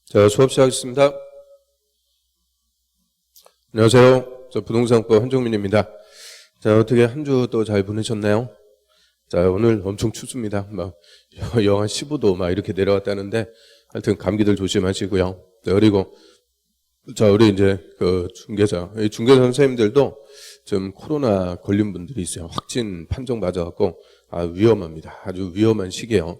자, 수업 시작하겠습니다. 안녕하세요. 저 부동산법 한종민입니다. 자, 어떻게 한 주 또 잘 보내셨나요? 자, 오늘 엄청 춥습니다. 막 영하 15도 막 이렇게 내려왔다는데 하여튼 감기들 조심하시고요. 자, 그리고 자, 우리 이제 그 이 중개사 선생님들도 좀 코로나 걸린 분들이 있어요. 확진 판정 맞아갖고 위험합니다. 아주 위험한 시기예요.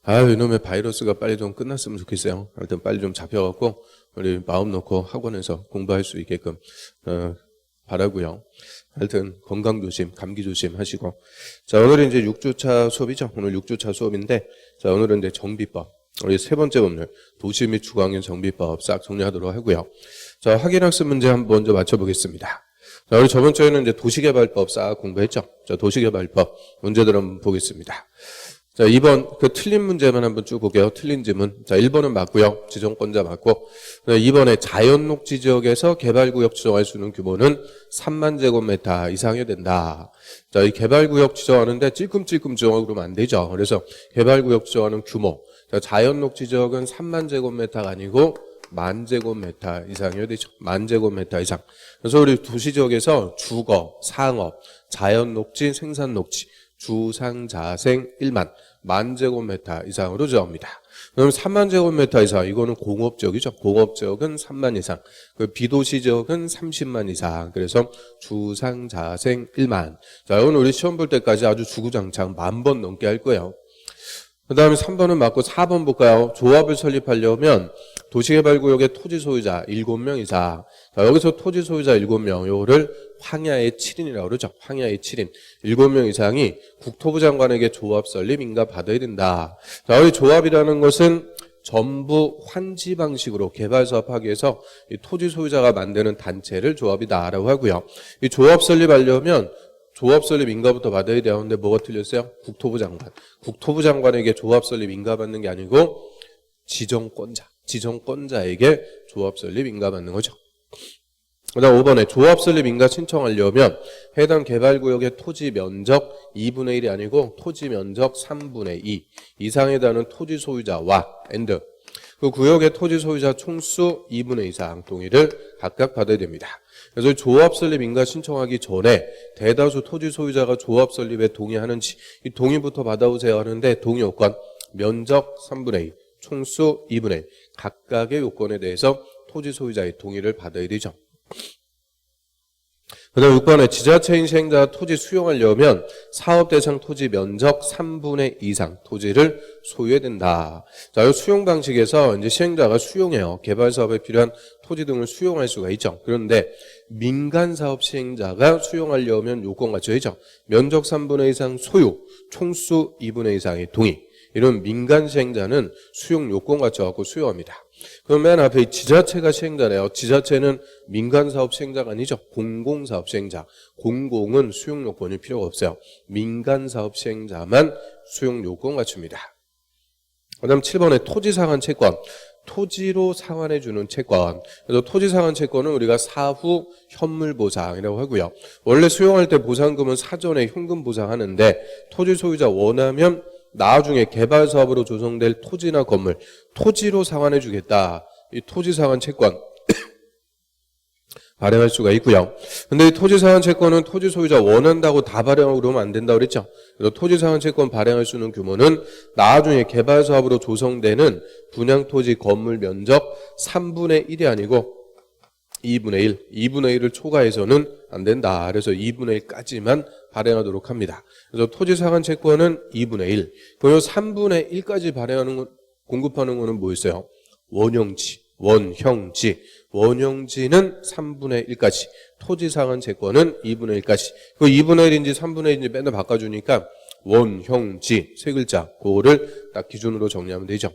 이놈의 바이러스가 빨리 좀 끝났으면 좋겠어요. 하여튼 빨리 좀 잡혀갖고 우리 마음 놓고 학원에서 공부할 수 있게끔 바라고요. 하여튼 건강 조심, 감기 조심 하시고. 자, 오늘은 이제 6주차 수업이죠. 오늘 6주차 수업인데, 자, 오늘은 이제 정비법. 우리 세 번째 오늘 도시 및 주거환경 정비법 싹 정리하도록 하고요. 자, 확인학습 문제 한번 먼저 맞춰보겠습니다. 자, 우리 저번 주에는 이제 도시개발법 싹 공부했죠. 자, 도시개발법 문제들 한번 보겠습니다. 자, 2번 그 틀린 문제만 한번 쭉 볼게요. 틀린 지문. 자, 1번은 맞고요. 지정권자 맞고. 2번에 자연녹지 지역에서 개발구역 지정할 수 있는 규모는 3만 제곱미터 이상이 된다. 자, 이 개발구역 지정하는데 찔끔찔끔 지정하고 그러면 안 되죠. 그래서 개발구역 지정하는 규모. 자, 자연녹지 지역은 3만 제곱미터가 아니고 1만 제곱미터 이상이어야 되죠. 1만 제곱미터 이상. 그래서 우리 도시지역에서 주거, 상업, 자연녹지, 생산녹지 주상자생 1만 제곱미터 이상으로 지정합니다. 그럼 3만 제곱미터 이상 이거는 공업지역이죠. 공업지역은 3만 이상. 그 비도시 지역은 30만 이상. 그래서 주상자생 1만. 자, 이건 우리 시험 볼 때까지 아주 주구장창 10,000번 넘게 할 거예요. 그 다음에 3번은 맞고 4번 볼까요? 조합을 설립하려면 도시개발구역의 토지 소유자 7명 이상. 자, 여기서 토지 소유자 7명, 요거를 황야의 7인이라고 그러죠. 황야의 7인. 7명 이상이 국토부 장관에게 조합 설립 인가 받아야 된다. 자, 우리 조합이라는 것은 전부 환지 방식으로 개발 사업하기 위해서 이 토지 소유자가 만드는 단체를 조합이다라고 하고요. 이 조합 설립하려면 조합 설립 인가부터 받아야 돼요. 근데 뭐가 틀렸어요? 국토부 장관. 국토부 장관에게 조합 설립 인가 받는 게 아니고 지정권자에게 조합 설립 인가 받는 거죠. 그다음 5번에 조합 설립 인가 신청하려면 해당 개발구역의 토지 면적 2분의 1이 아니고 토지 면적 3분의 2 이상에 달하는 토지 소유자와 그 구역의 토지 소유자 총수 2분의 2 이상 동의를 각각 받아야 됩니다. 그래서 조합 설립 인가 신청하기 전에 대다수 토지 소유자가 조합 설립에 동의하는지 이 동의부터 받아오세요 하는데 동의 요건 면적 3분의 2 총수 2분의 1 각각의 요건에 대해서 토지 소유자의 동의를 받아야 되죠. 그 다음 6번에 지자체인 시행자가 토지 수용하려면 사업 대상 토지 면적 3분의 2 이상 토지를 소유해야 된다. 자, 이 수용 방식에서 이제 시행자가 수용해요. 개발 사업에 필요한 토지 등을 수용할 수가 있죠. 그런데 민간 사업 시행자가 수용하려면 요건 갖춰야죠. 면적 3분의 2 이상 소유, 총수 2분의 2 이상의 동의. 이런 민간 시행자는 수용 요건 갖춰갖고 수용합니다. 그럼 맨 앞에 지자체가 시행자래요. 지자체는 민간사업 시행자가 아니죠. 공공사업 시행자. 공공은 수용 요건이 필요가 없어요. 민간사업 시행자만 수용 요건 갖춥니다. 그 다음 7번에 토지상환 채권. 토지로 상환해주는 채권. 그래서 토지상환 채권은 우리가 사후 현물보상이라고 하고요. 원래 수용할 때 보상금은 사전에 현금 보상하는데 토지 소유자 원하면 나중에 개발 사업으로 조성될 토지나 건물, 토지로 상환해 주겠다. 이 토지 상환 채권 발행할 수가 있고요. 근데 이 토지 상환 채권은 토지 소유자 원한다고 다 발행하고 그러면 안 된다고 그랬죠. 그래서 토지 상환 채권 발행할 수 있는 규모는 나중에 개발 사업으로 조성되는 분양 토지 건물 면적 3분의 1이 아니고 2분의 1, 2분의 1을 초과해서는 안 된다. 그래서 2분의 1까지만 발행하도록 합니다. 그래서 토지 상환 채권은 2분의 1. 그리고 3분의 1까지 발행하는 공급하는 거는 뭐였어요? 원형지. 원형지는 3분의 1까지. 토지 상환 채권은 2분의 1까지. 그 2분의 1인지 3분의 1인지 맨날 바꿔주니까 원형지 세 글자. 그거를 딱 기준으로 정리하면 되죠.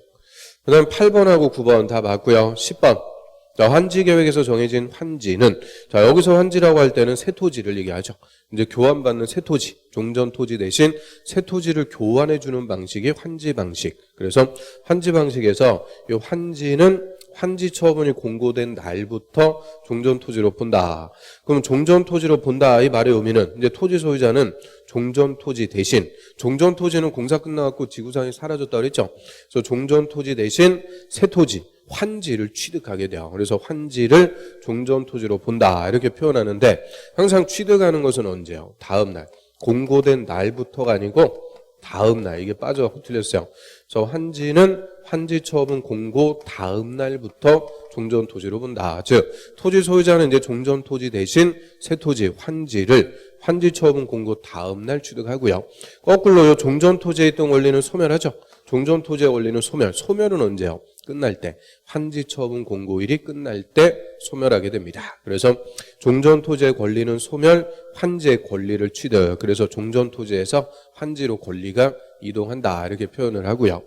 그 다음 8번하고 9번 다 맞고요. 10번. 자, 환지 계획에서 정해진 환지는, 자, 여기서 환지라고 할 때는 새 토지를 얘기하죠. 이제 교환받는 새 토지, 종전 토지 대신 새 토지를 교환해주는 방식이 환지 방식. 그래서 환지 방식에서 이 환지는 환지 처분이 공고된 날부터 종전 토지로 본다. 그럼 종전 토지로 본다. 이 말의 의미는 이제 토지 소유자는 종전 토지 대신, 종전 토지는 공사 끝나갖고 지구상에 사라졌다 그랬죠. 그래서 종전 토지 대신 새 토지, 환지를 취득하게 돼요. 그래서 환지를 종전토지로 본다 이렇게 표현하는데 항상 취득하는 것은 언제요? 다음 날. 공고된 날부터가 아니고 다음 날. 이게 빠져갖고 틀렸어요. 그래서 환지는 환지처분 공고 다음 날부터 종전토지로 본다. 즉 토지 소유자는 이제 종전토지 대신 새 토지 환지를 환지처분 공고 다음 날 취득하고요. 거꾸로요. 종전토지에 있던 원리는 소멸하죠. 종전토지의 원리는 소멸. 소멸은 언제요? 끝날 때. 환지처분 공고일이 끝날 때 소멸하게 됩니다. 그래서 종전토지의 권리는 소멸, 환지의 권리를 취득. 그래서 종전토지에서 환지로 권리가 이동한다. 이렇게 표현을 하고요.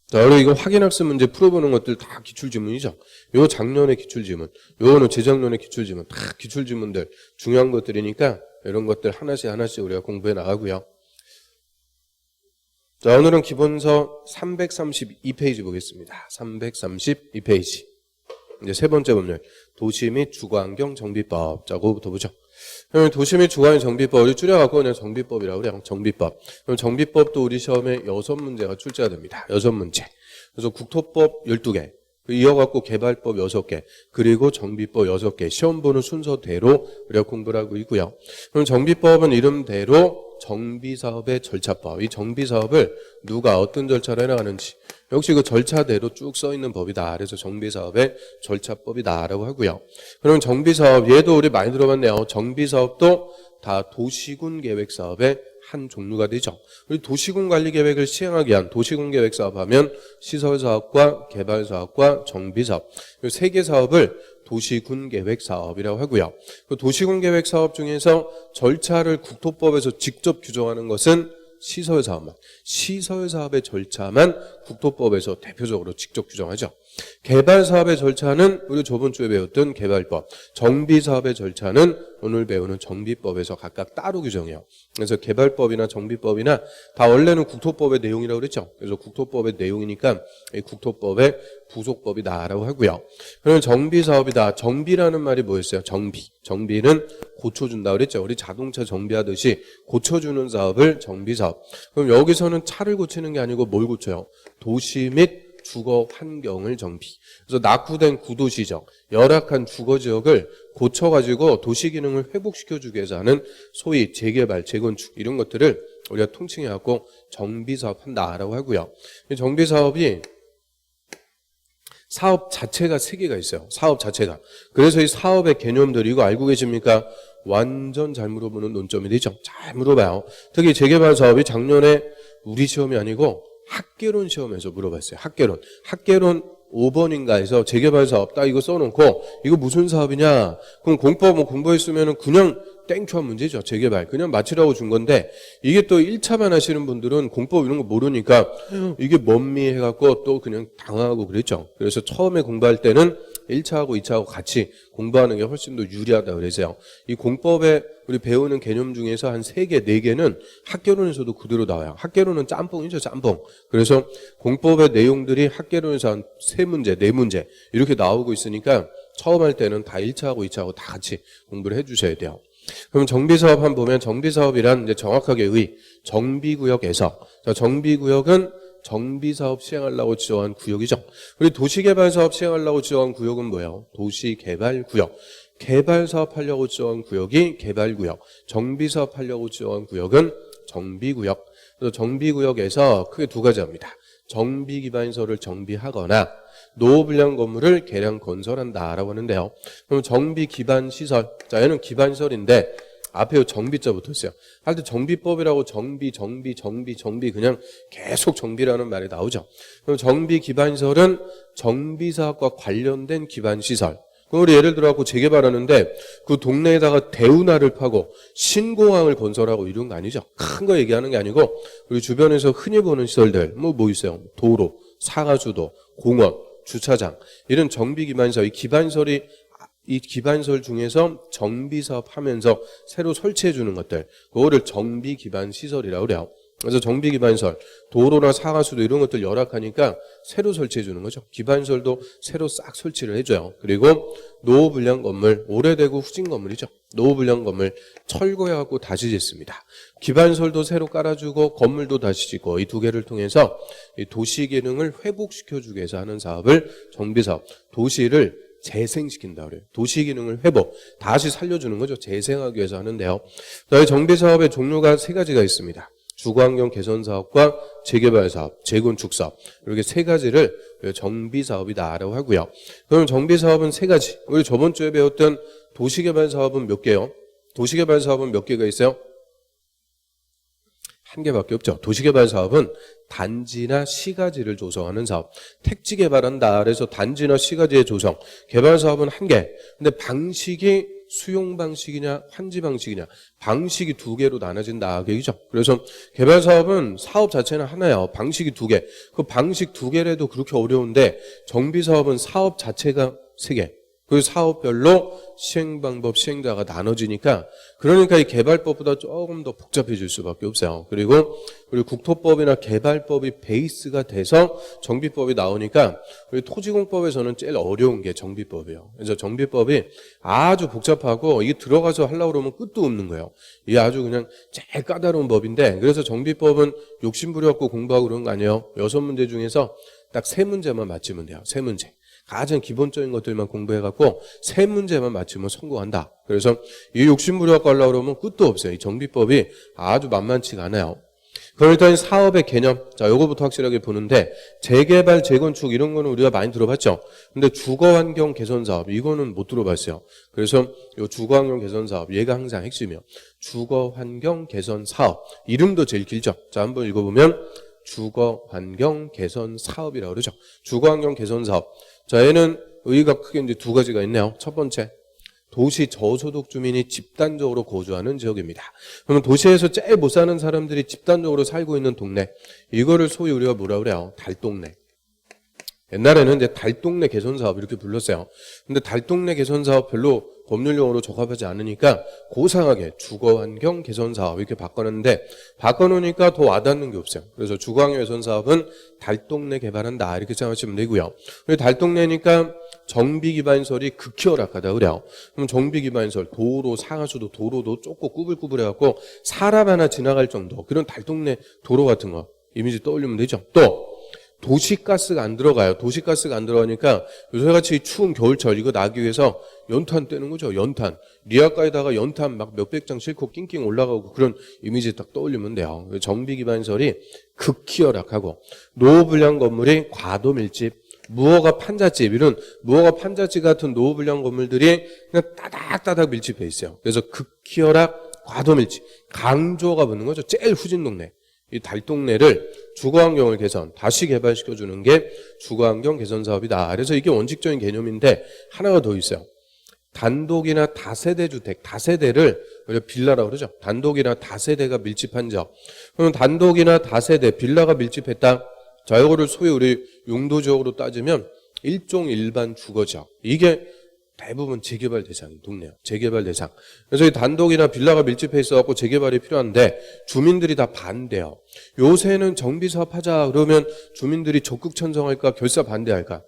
자, 그리고 이거 확인학습 문제 풀어보는 것들 다 기출지문이죠. 요 작년의 기출지문, 요거는 재작년의 기출지문, 다 기출지문들 중요한 것들이니까 이런 것들 하나씩 하나씩 우리가 공부해 나가고요. 자, 오늘은 기본서 332페이지 보겠습니다. 332페이지. 이제 세 번째 법률, 도시 및 주거환경 정비법. 자, 그거부터 보죠. 도시 및 주거환경 정비법을 줄여갖고 그냥 정비법이라고 그래요. 정비법. 그럼 정비법도 우리 시험에 6문제가 출제가 됩니다. 6문제. 그래서 국토법 12개, 이어갖고 개발법 6개, 그리고 정비법 6개. 시험 보는 순서대로 우리가 공부를 하고 있고요. 그럼 정비법은 이름대로 정비사업의 절차법. 이 정비사업을 누가 어떤 절차로 해나가는지 역시 그 절차대로 쭉 써있는 법이다. 그래서 정비사업의 절차법이다라고 하고요. 그럼 정비사업, 얘도 우리 많이 들어봤네요. 정비사업도 다 도시군 계획사업의 한 종류가 되죠. 우리 도시군 관리 계획을 시행하기 위한 도시군 계획 사업 하면 시설 사업과 개발 사업과 정비 사업, 이 세 개 사업을 도시군 계획 사업이라고 하고요. 그 도시군 계획 사업 중에서 절차를 국토법에서 직접 규정하는 것은 시설 사업만, 시설 사업의 절차만 국토법에서 대표적으로 직접 규정하죠. 개발 사업의 절차는 우리 저번 주에 배웠던 개발법, 정비 사업의 절차는 오늘 배우는 정비법에서 각각 따로 규정해요. 그래서 개발법이나 정비법이나 다 원래는 국토법의 내용이라고 그랬죠. 그래서 국토법의 내용이니까 이 국토법의 부속법이다라고 하고요. 그러면 정비 사업이다. 정비라는 말이 뭐였어요? 정비. 정비는 고쳐준다 그랬죠. 우리 자동차 정비하듯이 고쳐주는 사업을 정비 사업. 그럼 여기서는 차를 고치는 게 아니고 뭘 고쳐요? 도시 및 주거 환경을 정비. 그래서 낙후된 구도시적, 열악한 주거 지역을 고쳐가지고 도시 기능을 회복시켜주기 위해서 하는 소위 재개발, 재건축 이런 것들을 우리가 통칭해갖고 정비사업 한다라고 하고요. 이 정비사업이 사업 자체가 3개가 있어요. 사업 자체가. 그래서 이 사업의 개념들 이거 알고 계십니까? 완전 잘 물어보는 논점이 되죠. 잘 물어봐요. 특히 재개발 사업이 작년에 우리 시험이 아니고 학개론 시험에서 물어봤어요. 학개론 5번인가 해서 재개발 사업 딱 이거 써놓고 이거 무슨 사업이냐? 그럼 공법 뭐 공부했으면은 그냥 땡큐한 문제죠. 재개발 그냥 맞추라고 준 건데 이게 또 1차만 하시는 분들은 공법 이런 거 모르니까 이게 뭔미 해갖고 또 그냥 당하고 그랬죠. 그래서 처음에 공부할 때는 1차하고 2차하고 같이 공부하는 게 훨씬 더 유리하다 그래서요. 이 공법에 우리 배우는 개념 중에서 한 3개, 4개는 학개론에서도 그대로 나와요. 학개론은 짬뽕이죠, 짬뽕. 그래서 공법의 내용들이 학개론에서 한 3문제, 4문제 이렇게 나오고 있으니까 처음 할 때는 다 1차하고 2차하고 다 같이 공부를 해주셔야 돼요. 그럼 정비사업 한번 보면 정비사업이란 이제 정확하게 정비구역에서, 정비구역은 정비사업 시행하려고 지정한 구역이죠. 우리 도시개발사업 시행하려고 지정한 구역은 뭐예요? 도시개발구역. 개발사업 하려고 지정한 구역이 개발구역. 정비사업 하려고 지정한 구역은 정비구역. 그래서 정비구역에서 크게 2가지 합니다. 정비기반시설을 정비하거나 노후불량 건물을 개량 건설한다라고 하는데요. 그럼 정비기반시설, 자 얘는 기반시설인데 앞에 정비자 붙었어요. 할 때 정비법이라고 정비 그냥 계속 정비라는 말이 나오죠. 그럼 정비기반시설은 정비사업과 관련된 기반시설. 그럼 우리 예를 들어 갖고 재개발하는데 그 동네에다가 대운하를 파고 신공항을 건설하고 이런 거 아니죠. 큰 거 얘기하는 게 아니고 우리 주변에서 흔히 보는 시설들 뭐 있어요. 도로, 상하수도, 공원, 주차장 이런 정비기반시설, 이 기반시설 중에서 정비사업 하면서 새로 설치해 주는 것들 그거를 정비기반시설이라고 그래요. 그래서 정비 기반시설, 도로나 상하수도 이런 것들 열악하니까 새로 설치해 주는 거죠. 기반시설도 새로 싹 설치를 해줘요. 그리고 노후불량 건물, 오래되고 후진 건물이죠. 노후불량 건물 철거해갖고 다시 짓습니다. 기반시설도 새로 깔아주고 건물도 다시 짓고 이 두 개를 통해서 이 도시 기능을 회복시켜주기 위해서 하는 사업을 정비사업, 도시를 재생시킨다 그래요. 도시 기능을 회복, 다시 살려주는 거죠. 재생하기 위해서 하는데요. 저희 정비사업의 종류가 세 가지가 있습니다. 주거환경 개선 사업과 재개발 사업, 재건축 사업 이렇게 세 가지를 정비사업이다라고 하고요. 그럼 정비사업은 세 가지. 우리 저번 주에 배웠던 도시개발 사업은 몇 개요? 도시개발 사업은 몇 개가 있어요? 한 개밖에 없죠. 도시개발 사업은 단지나 시가지를 조성하는 사업. 택지 개발한다. 그래서 단지나 시가지의 조성. 개발 사업은 한 개. 근데 방식이 수용 방식이냐 환지 방식이냐 방식이 두 개로 나눠진다. 그죠? 그래서 개발 사업은 사업 자체는 하나예요. 방식이 두 개. 그 방식 두 개라도 그렇게 어려운데 정비 사업은 사업 자체가 세 개. 그 사업별로 시행 방법, 시행자가 나눠지니까 그러니까 이 개발법보다 조금 더 복잡해질 수밖에 없어요. 그리고 우리 국토법이나 개발법이 베이스가 돼서 정비법이 나오니까 우리 토지공법에서는 제일 어려운 게 정비법이에요. 그래서 정비법이 아주 복잡하고 이게 들어가서 하려고 그러면 끝도 없는 거예요. 이게 아주 그냥 제일 까다로운 법인데 그래서 정비법은 욕심부려갖고 공부하고 그런 거 아니에요. 6문제 중에서 딱 3문제만 맞추면 돼요. 3문제. 가장 기본적인 것들만 공부해갖고 3문제만 맞추면 성공한다. 그래서 이 욕심부려갖고 하려고 그러면 끝도 없어요. 이 정비법이 아주 만만치가 않아요. 그럼 일단 사업의 개념, 자, 요거부터 확실하게 보는데 재개발, 재건축 이런 거는 우리가 많이 들어봤죠. 근데 주거환경 개선 사업 이거는 못 들어봤어요. 그래서 요 주거환경 개선 사업 얘가 항상 핵심이에요. 주거환경 개선 사업 이름도 제일 길죠. 자, 한번 읽어보면 주거환경 개선 사업이라고 그러죠. 주거환경 개선 사업. 자, 얘는 의의가 크게 이제 두 가지가 있네요. 첫 번째, 도시 저소득 주민이 집단적으로 거주하는 지역입니다. 그러면 도시에서 제일 못 사는 사람들이 집단적으로 살고 있는 동네. 이거를 소위 우리가 뭐라 그래요? 달동네. 옛날에는 이제 달동네 개선 사업 이렇게 불렀어요. 근데 달동네 개선 사업 별로 법률용어로 적합하지 않으니까 고상하게 주거환경 개선 사업 이렇게 바꿔놨는데 바꿔놓으니까 더 와닿는 게 없어요. 그래서 주거환경 개선 사업은 달동네 개발한다 이렇게 생각하시면 되고요. 달동네니까 정비기반시설이 극히 열악하다 그래요. 그럼 정비기반시설 도로, 상하수도 도로도 좁고 꾸불꾸불해갖고 사람 하나 지나갈 정도 그런 달동네 도로 같은 거 이미지 떠올리면 되죠. 또 도시가스가 안 들어가요. 도시가스가 안 들어가니까 요새같이 추운 겨울철 이거 나기 위해서 연탄 떼는 거죠. 연탄. 리아가에다가 연탄 막 몇백 장 싣고 낑낑 올라가고 그런 이미지 딱 떠올리면 돼요. 정비기반시설이 극히 열악하고 노후불량 건물이 과도밀집, 무허가 판잣집 이런 무허가 판잣집 같은 노후불량 건물들이 그냥 따닥따닥 밀집해 있어요. 그래서 극히 열악, 과도밀집, 강조가 붙는 거죠. 제일 후진 동네. 이 달동네를 주거환경을 개선, 다시 개발시켜주는 게 주거환경 개선 사업이다. 그래서 이게 원칙적인 개념인데 하나가 더 있어요. 단독이나 다세대 주택, 다세대를 우리가 빌라라고 그러죠. 단독이나 다세대가 밀집한 지역. 그러면 단독이나 다세대, 빌라가 밀집했다. 자, 이거를 소위 우리 용도지역으로 따지면 일종 일반 주거지역. 이게 대부분 재개발 대상인 동네예요. 재개발 대상. 그래서 이 단독이나 빌라가 밀집해 있어갖고 재개발이 필요한데 주민들이 다 반대요. 요새는 정비사업 하자 그러면 주민들이 적극 찬성할까 결사 반대할까?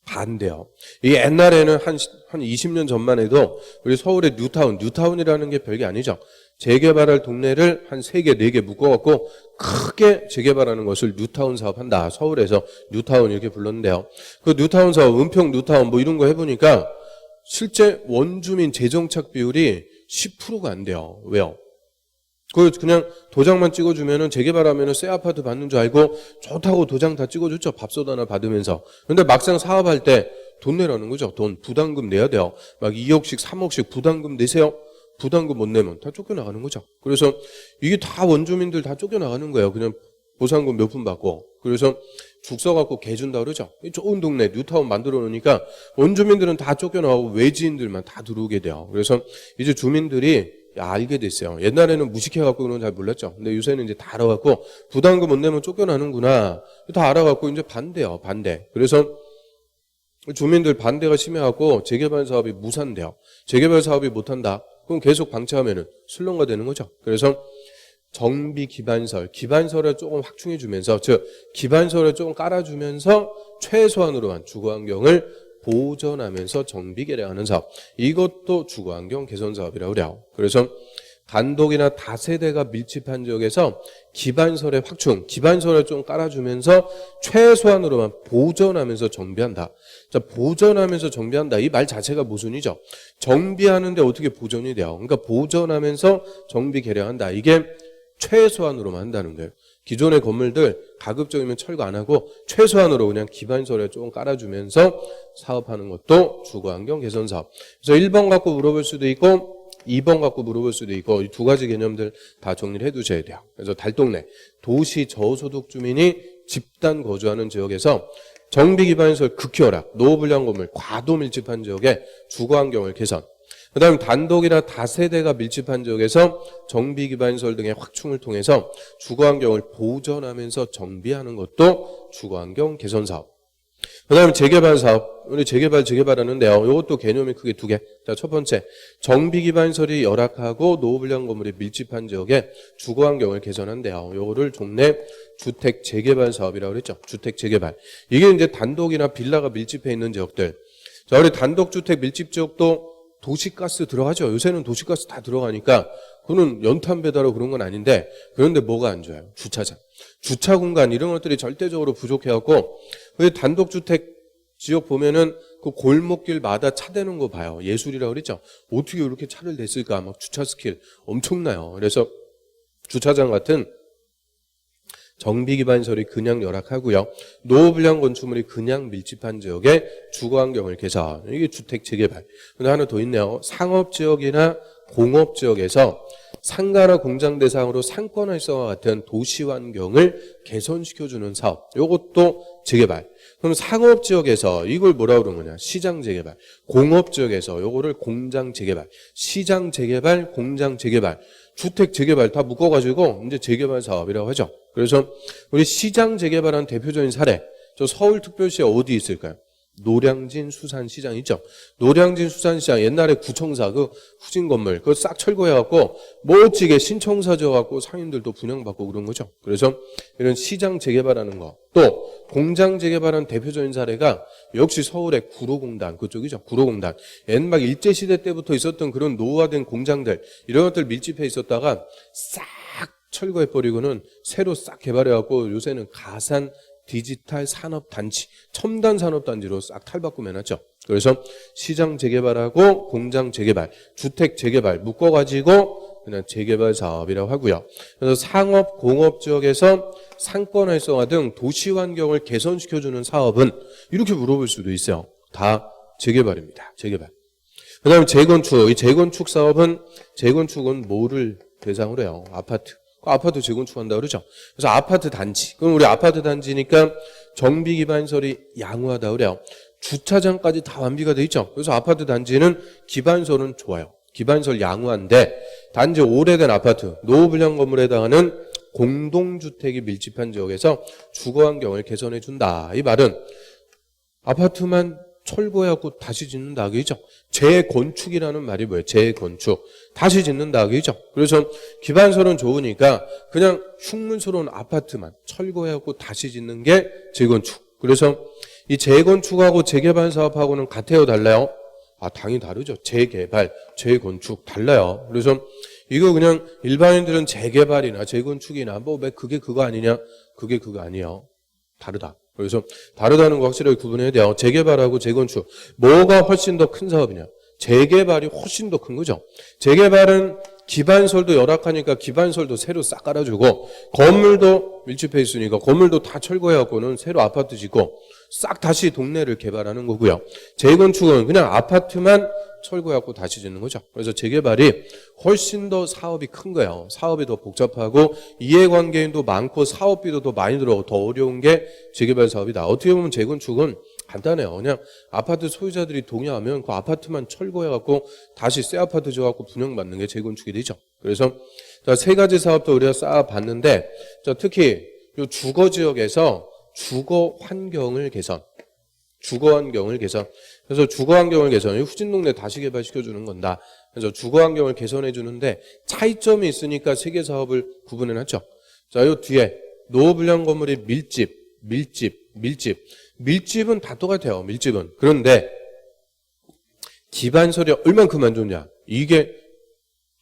반대요. 이 옛날에는 한 20년 전만 해도 우리 서울의 뉴타운이라는 게 별게 아니죠. 재개발할 동네를 한 3개, 4개 묶어갖고 크게 재개발하는 것을 뉴타운 사업한다. 서울에서 뉴타운 이렇게 불렀는데요. 그 뉴타운 사업, 은평 뉴타운 뭐 이런 거 해보니까 실제 원주민 재정착 비율이 10%가 안 돼요. 왜요? 그냥 도장만 찍어주면은 재개발하면은 새 아파트 받는 줄 알고 좋다고 도장 다 찍어줬죠. 밥솥 하나 받으면서. 근데 막상 사업할 때 돈 내라는 거죠. 돈 부담금 내야 돼요. 막 2억씩 3억씩 부담금 내세요. 부담금 못 내면 다 쫓겨나가는 거죠. 그래서 이게 다 원주민들 다 쫓겨나가는 거예요. 그냥 보상금 몇 푼 받고. 그래서 죽 써갖고 개 준다 그러죠. 좋은 동네 뉴타운 만들어 놓으니까 원주민들은 다 쫓겨나가고 외지인들만 다 들어오게 돼요. 그래서 이제 주민들이 알게 됐어요. 옛날에는 무식해갖고 그런 건 잘 몰랐죠. 근데 요새는 이제 다 알아갖고 부담금 못 내면 쫓겨나는구나. 다 알아갖고 이제 반대요. 반대. 그래서 주민들 반대가 심해갖고 재개발 사업이 무산돼요. 재개발 사업이 못한다. 그럼 계속 방치하면은 술렁가 되는 거죠. 그래서 정비 기반설을 조금 확충해 주면서, 즉 기반설을 조금 깔아주면서 최소한으로만 주거환경을 보전하면서 정비 개량하는 사업, 이것도 주거환경 개선 사업이라고 그래요. 그래서 단독이나 다세대가 밀집한 지역에서 기반설의 확충, 기반설을 좀 깔아주면서 최소한으로만 보전하면서 정비한다. 자, 보전하면서 정비한다. 이 말 자체가 모순이죠. 정비하는데 어떻게 보전이 돼요? 그러니까 보전하면서 정비 개량한다. 이게 최소한으로만 한다는 거예요. 기존의 건물들 가급적이면 철거 안 하고 최소한으로 그냥 기반설에 조금 깔아주면서 사업하는 것도 주거환경 개선 사업. 그래서 1번 갖고 물어볼 수도 있고 2번 갖고 물어볼 수도 있고, 이 두 가지 개념들 다 정리를 해두셔야 돼요. 그래서 달동네, 도시 저소득 주민이 집단 거주하는 지역에서 정비 기반시설 극히 열악, 노후 불량 건물, 과도 밀집한 지역의 주거 환경을 개선. 그 다음 단독이나 다세대가 밀집한 지역에서 정비 기반시설 등의 확충을 통해서 주거 환경을 보전하면서 정비하는 것도 주거 환경 개선 사업. 그 다음에 재개발 사업. 우리 재개발하는데요. 이것도 개념이 크게 두 개. 자, 첫 번째, 정비 기반시설이 열악하고 노후 불량 건물이 밀집한 지역의 주거 환경을 개선한대요. 요거를 종래 주택 재개발 사업이라고 그랬죠. 주택 재개발. 이게 이제 단독이나 빌라가 밀집해 있는 지역들. 자, 우리 단독주택 밀집 지역도 도시가스 들어가죠. 요새는 도시가스 다 들어가니까 그거는 연탄 배달하고 그런 건 아닌데, 그런데 뭐가 안 좋아요? 주차장. 주차 공간 이런 것들이 절대적으로 부족해갖고, 단독주택 지역 보면은 그 골목길마다 차 대는 거 봐요. 예술이라고 그랬죠. 어떻게 이렇게 차를 댔을까? 막 주차 스킬 엄청나요. 그래서 주차장 같은 정비 기반시설이 그냥 열악하고요. 노후 불량 건축물이 그냥 밀집한 지역의 주거 환경을 개선. 이게 주택 재개발. 근데 하나 더 있네요. 상업 지역이나 공업 지역에서 상가나 공장 대상으로 상권 활성화 같은 도시 환경을 개선시켜주는 사업. 이것도 재개발. 그럼 상업 지역에서 이걸 뭐라고 그러는 거냐? 시장 재개발. 공업 지역에서 이거를 공장 재개발. 시장 재개발, 공장 재개발. 주택 재개발 다 묶어가지고 이제 재개발 사업이라고 하죠. 그래서 우리 시장 재개발한 대표적인 사례, 저 서울특별시에 어디 있을까요? 노량진 수산시장 있죠. 노량진 수산시장 옛날에 구청사 그 후진 건물 그거 싹 철거해갖고 멋지게 신청사 지어갖고 상인들도 분양받고 그런 거죠. 그래서 이런 시장 재개발하는 거, 또 공장 재개발한 대표적인 사례가 역시 서울의 구로공단 그쪽이죠. 구로공단 옛날 일제시대 때부터 있었던 그런 노후화된 공장들 이런 것들 밀집해 있었다가 싹 철거해버리고는 새로 싹 개발해갖고 요새는 가산 디지털 산업단지, 첨단 산업단지로 싹 탈바꿈해놨죠. 그래서 시장 재개발하고 공장 재개발, 주택 재개발 묶어가지고 그냥 재개발 사업이라고 하고요. 그래서 상업, 공업 지역에서 상권 활성화 등 도시 환경을 개선시켜주는 사업은 이렇게 물어볼 수도 있어요. 다 재개발입니다. 재개발. 그 다음에 재건축. 이 재건축 사업은 재건축은 뭐를 대상으로 해요? 아파트. 아파트 재건축한다 그러죠. 그래서 아파트 단지. 그럼 우리 아파트 단지니까 정비 기반시설이 양호하다 그래요. 주차장까지 다 완비가 돼 있죠. 그래서 아파트 단지는 기반시설은 좋아요. 기반시설 양호한데 단지 오래된 아파트, 노후 불량 건물에 해당하는 공동주택이 밀집한 지역에서 주거 환경을 개선해 준다. 이 말은 아파트만 철거해갖고 다시 짓는다 그죠? 재건축이라는 말이 뭐예요? 재건축. 다시 짓는다 그죠? 그래서 기반설은 좋으니까 그냥 흉물스러운 아파트만 철거해갖고 다시 짓는 게 재건축. 그래서 이 재건축하고 재개발 사업하고는 같아요, 달라요? 아, 당연히 다르죠. 재개발, 재건축 달라요. 그래서 이거 그냥 일반인들은 재개발이나 재건축이나 뭐 왜 그게 그거 아니냐? 그게 그거 아니에요. 다르다. 그래서 다르다는 거 확실하게 구분해야 돼요. 재개발하고 재건축. 뭐가 훨씬 더 큰 사업이냐? 재개발이 훨씬 더 큰 거죠. 재개발은 기반설도 열악하니까 기반설도 새로 싹 깔아주고 건물도 밀집해 있으니까 건물도 다 철거해갖고는 새로 아파트 짓고 싹 다시 동네를 개발하는 거고요. 재건축은 그냥 아파트만 철거해갖고 다시 짓는 거죠. 그래서 재개발이 훨씬 더 사업이 큰 거예요. 사업이 더 복잡하고 이해관계인도 많고 사업비도 더 많이 들어가고 더 어려운 게 재개발 사업이다. 어떻게 보면 재건축은 간단해요. 그냥 아파트 소유자들이 동의하면 그 아파트만 철거해갖고 다시 새 아파트 지어갖고 분양받는 게 재건축이 되죠. 그래서 자, 세 가지 사업도 우리가 쌓아봤는데 자, 특히 이 주거 지역에서 주거 환경을 개선. 주거 환경을 개선. 그래서 주거 환경을 개선. 후진 동네 다시 개발시켜주는 건다. 그래서 주거 환경을 개선해 주는데 차이점이 있으니까 세 개 사업을 구분해 놨죠. 자, 요 뒤에 노후 불량 건물이 밀집은 다 똑같아요. 밀집은. 그런데 기반설이 얼만큼 안 좋냐? 이게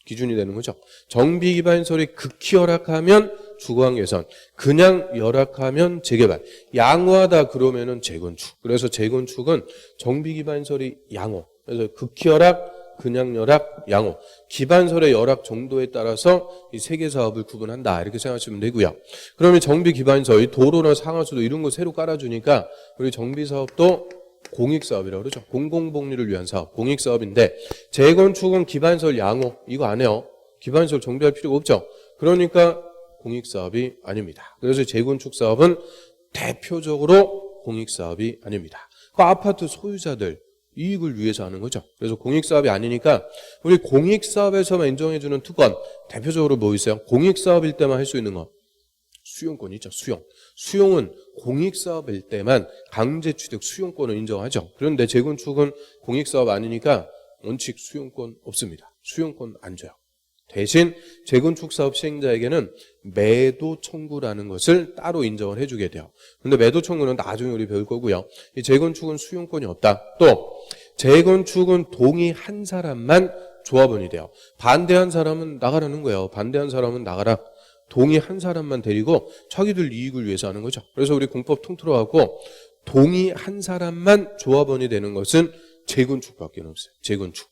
기준이 되는 거죠. 정비 기반설이 극히 열악하면 주거환경 개선, 그냥 열악하면 재개발, 양호하다 그러면은 재건축. 그래서 재건축은 정비 기반설이 양호. 그래서 극히 열악, 그냥 열악, 양호. 기반설의 열악 정도에 따라서 이 세 개 사업을 구분한다. 이렇게 생각하시면 되고요. 그러면 정비 기반설, 이 도로나 상하수도 이런 거 새로 깔아주니까 우리 정비 사업도 공익사업이라고 그러죠. 공공복리를 위한 사업, 공익사업인데 재건축은 기반설 양호, 이거 안 해요. 기반설 정비할 필요가 없죠. 그러니까 공익사업이 아닙니다. 그래서 재건축 사업은 대표적으로 공익사업이 아닙니다. 그 아파트 소유자들 이익을 위해서 하는 거죠. 그래서 공익사업이 아니니까 우리 공익사업에서만 인정해주는 특권 대표적으로 뭐 있어요? 공익사업일 때만 할 수 있는 거 수용권 있죠. 수용은 공익사업일 때만 강제취득 수용권을 인정하죠. 그런데 재건축은 공익사업 아니니까 원칙 수용권 없습니다. 수용권 안 줘요. 대신 재건축 사업 시행자에게는 매도 청구라는 것을 따로 인정을 해주게 돼요. 근데 매도 청구는 나중에 우리 배울 거고요. 이 재건축은 수용권이 없다. 또 재건축은 동의한 사람만 조합원이 돼요. 반대한 사람은 나가라는 거예요. 반대한 사람은 나가라. 동의한 사람만 데리고 자기들 이익을 위해서 하는 거죠. 그래서 우리 공법 통틀어갖고 동의한 사람만 조합원이 되는 것은 재건축밖에 없어요. 재건축.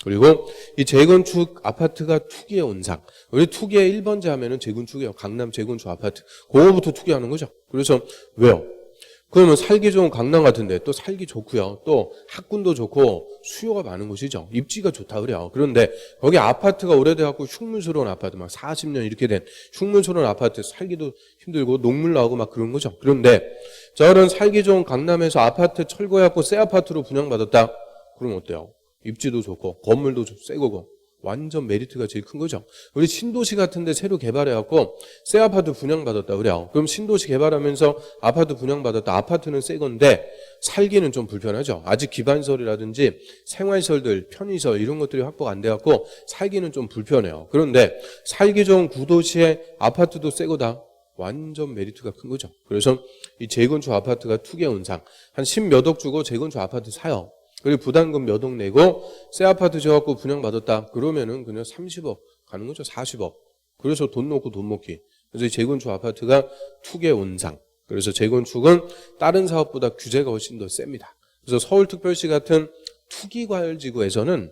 그리고 이 재건축 아파트가 투기의 온상. 우리 투기의 1번째 하면은 재건축이에요. 강남 재건축 아파트. 그거부터 투기하는 거죠. 그래서 왜요? 그러면 살기 좋은 강남 같은데 또 살기 좋고요. 또 학군도 좋고 수요가 많은 곳이죠. 입지가 좋다 그래요. 그런데 거기 아파트가 오래돼갖고 흉물스러운 아파트 막 40년 이렇게 된 흉물스러운 아파트 살기도 힘들고 녹물 나오고 막 그런 거죠. 그런데 저런 살기 좋은 강남에서 아파트 철거해갖고 새 아파트로 분양받았다. 그럼 어때요? 입지도 좋고 건물도 새 거고 완전 메리트가 제일 큰 거죠. 우리 신도시 같은 데 새로 개발해갖고 새 아파트 분양받았다 그래요. 그럼 신도시 개발하면서 아파트 분양받았다. 아파트는 새 건데 살기는 좀 불편하죠. 아직 기반설이라든지 생활설들, 편의설 이런 것들이 확보가 안 돼갖고 살기는 좀 불편해요. 그런데 살기 좋은 구도시에 아파트도 새 거다. 완전 메리트가 큰 거죠. 그래서 이 재건축 아파트가 투기의 온상. 한 10몇억 주고 재건축 아파트 사요. 그리고 부담금 몇 억 내고 새 아파트 지어갖고 분양받았다. 그러면은 그냥 30억 가는 거죠. 40억. 그래서 돈 놓고 돈 먹기. 그래서 이 재건축 아파트가 투기의 온상. 그래서 재건축은 다른 사업보다 규제가 훨씬 더 셉니다. 그래서 서울특별시 같은 투기과열지구에서는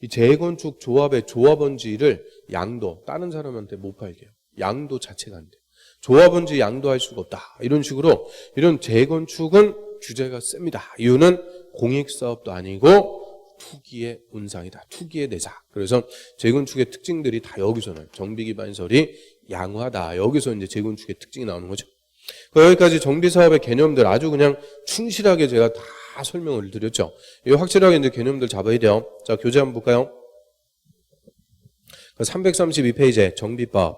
이 재건축 조합의 조합원지를 양도, 다른 사람한테 못 팔게 해요. 양도 자체가 안 돼요. 조합원지 양도할 수가 없다. 이런 식으로 이런 재건축은 규제가 셉니다. 이유는 공익사업도 아니고 투기의 온상이다. 투기의 내사. 그래서 재건축의 특징들이 다 여기서 나요. 정비기반설이 양호하다. 여기서 이제 재건축의 특징이 나오는 거죠. 여기까지 정비사업의 개념들 아주 그냥 충실하게 제가 다 설명을 드렸죠. 이 확실하게 이제 개념들 잡아야 돼요. 자, 교재 한번 볼까요? 332페이지에 정비법.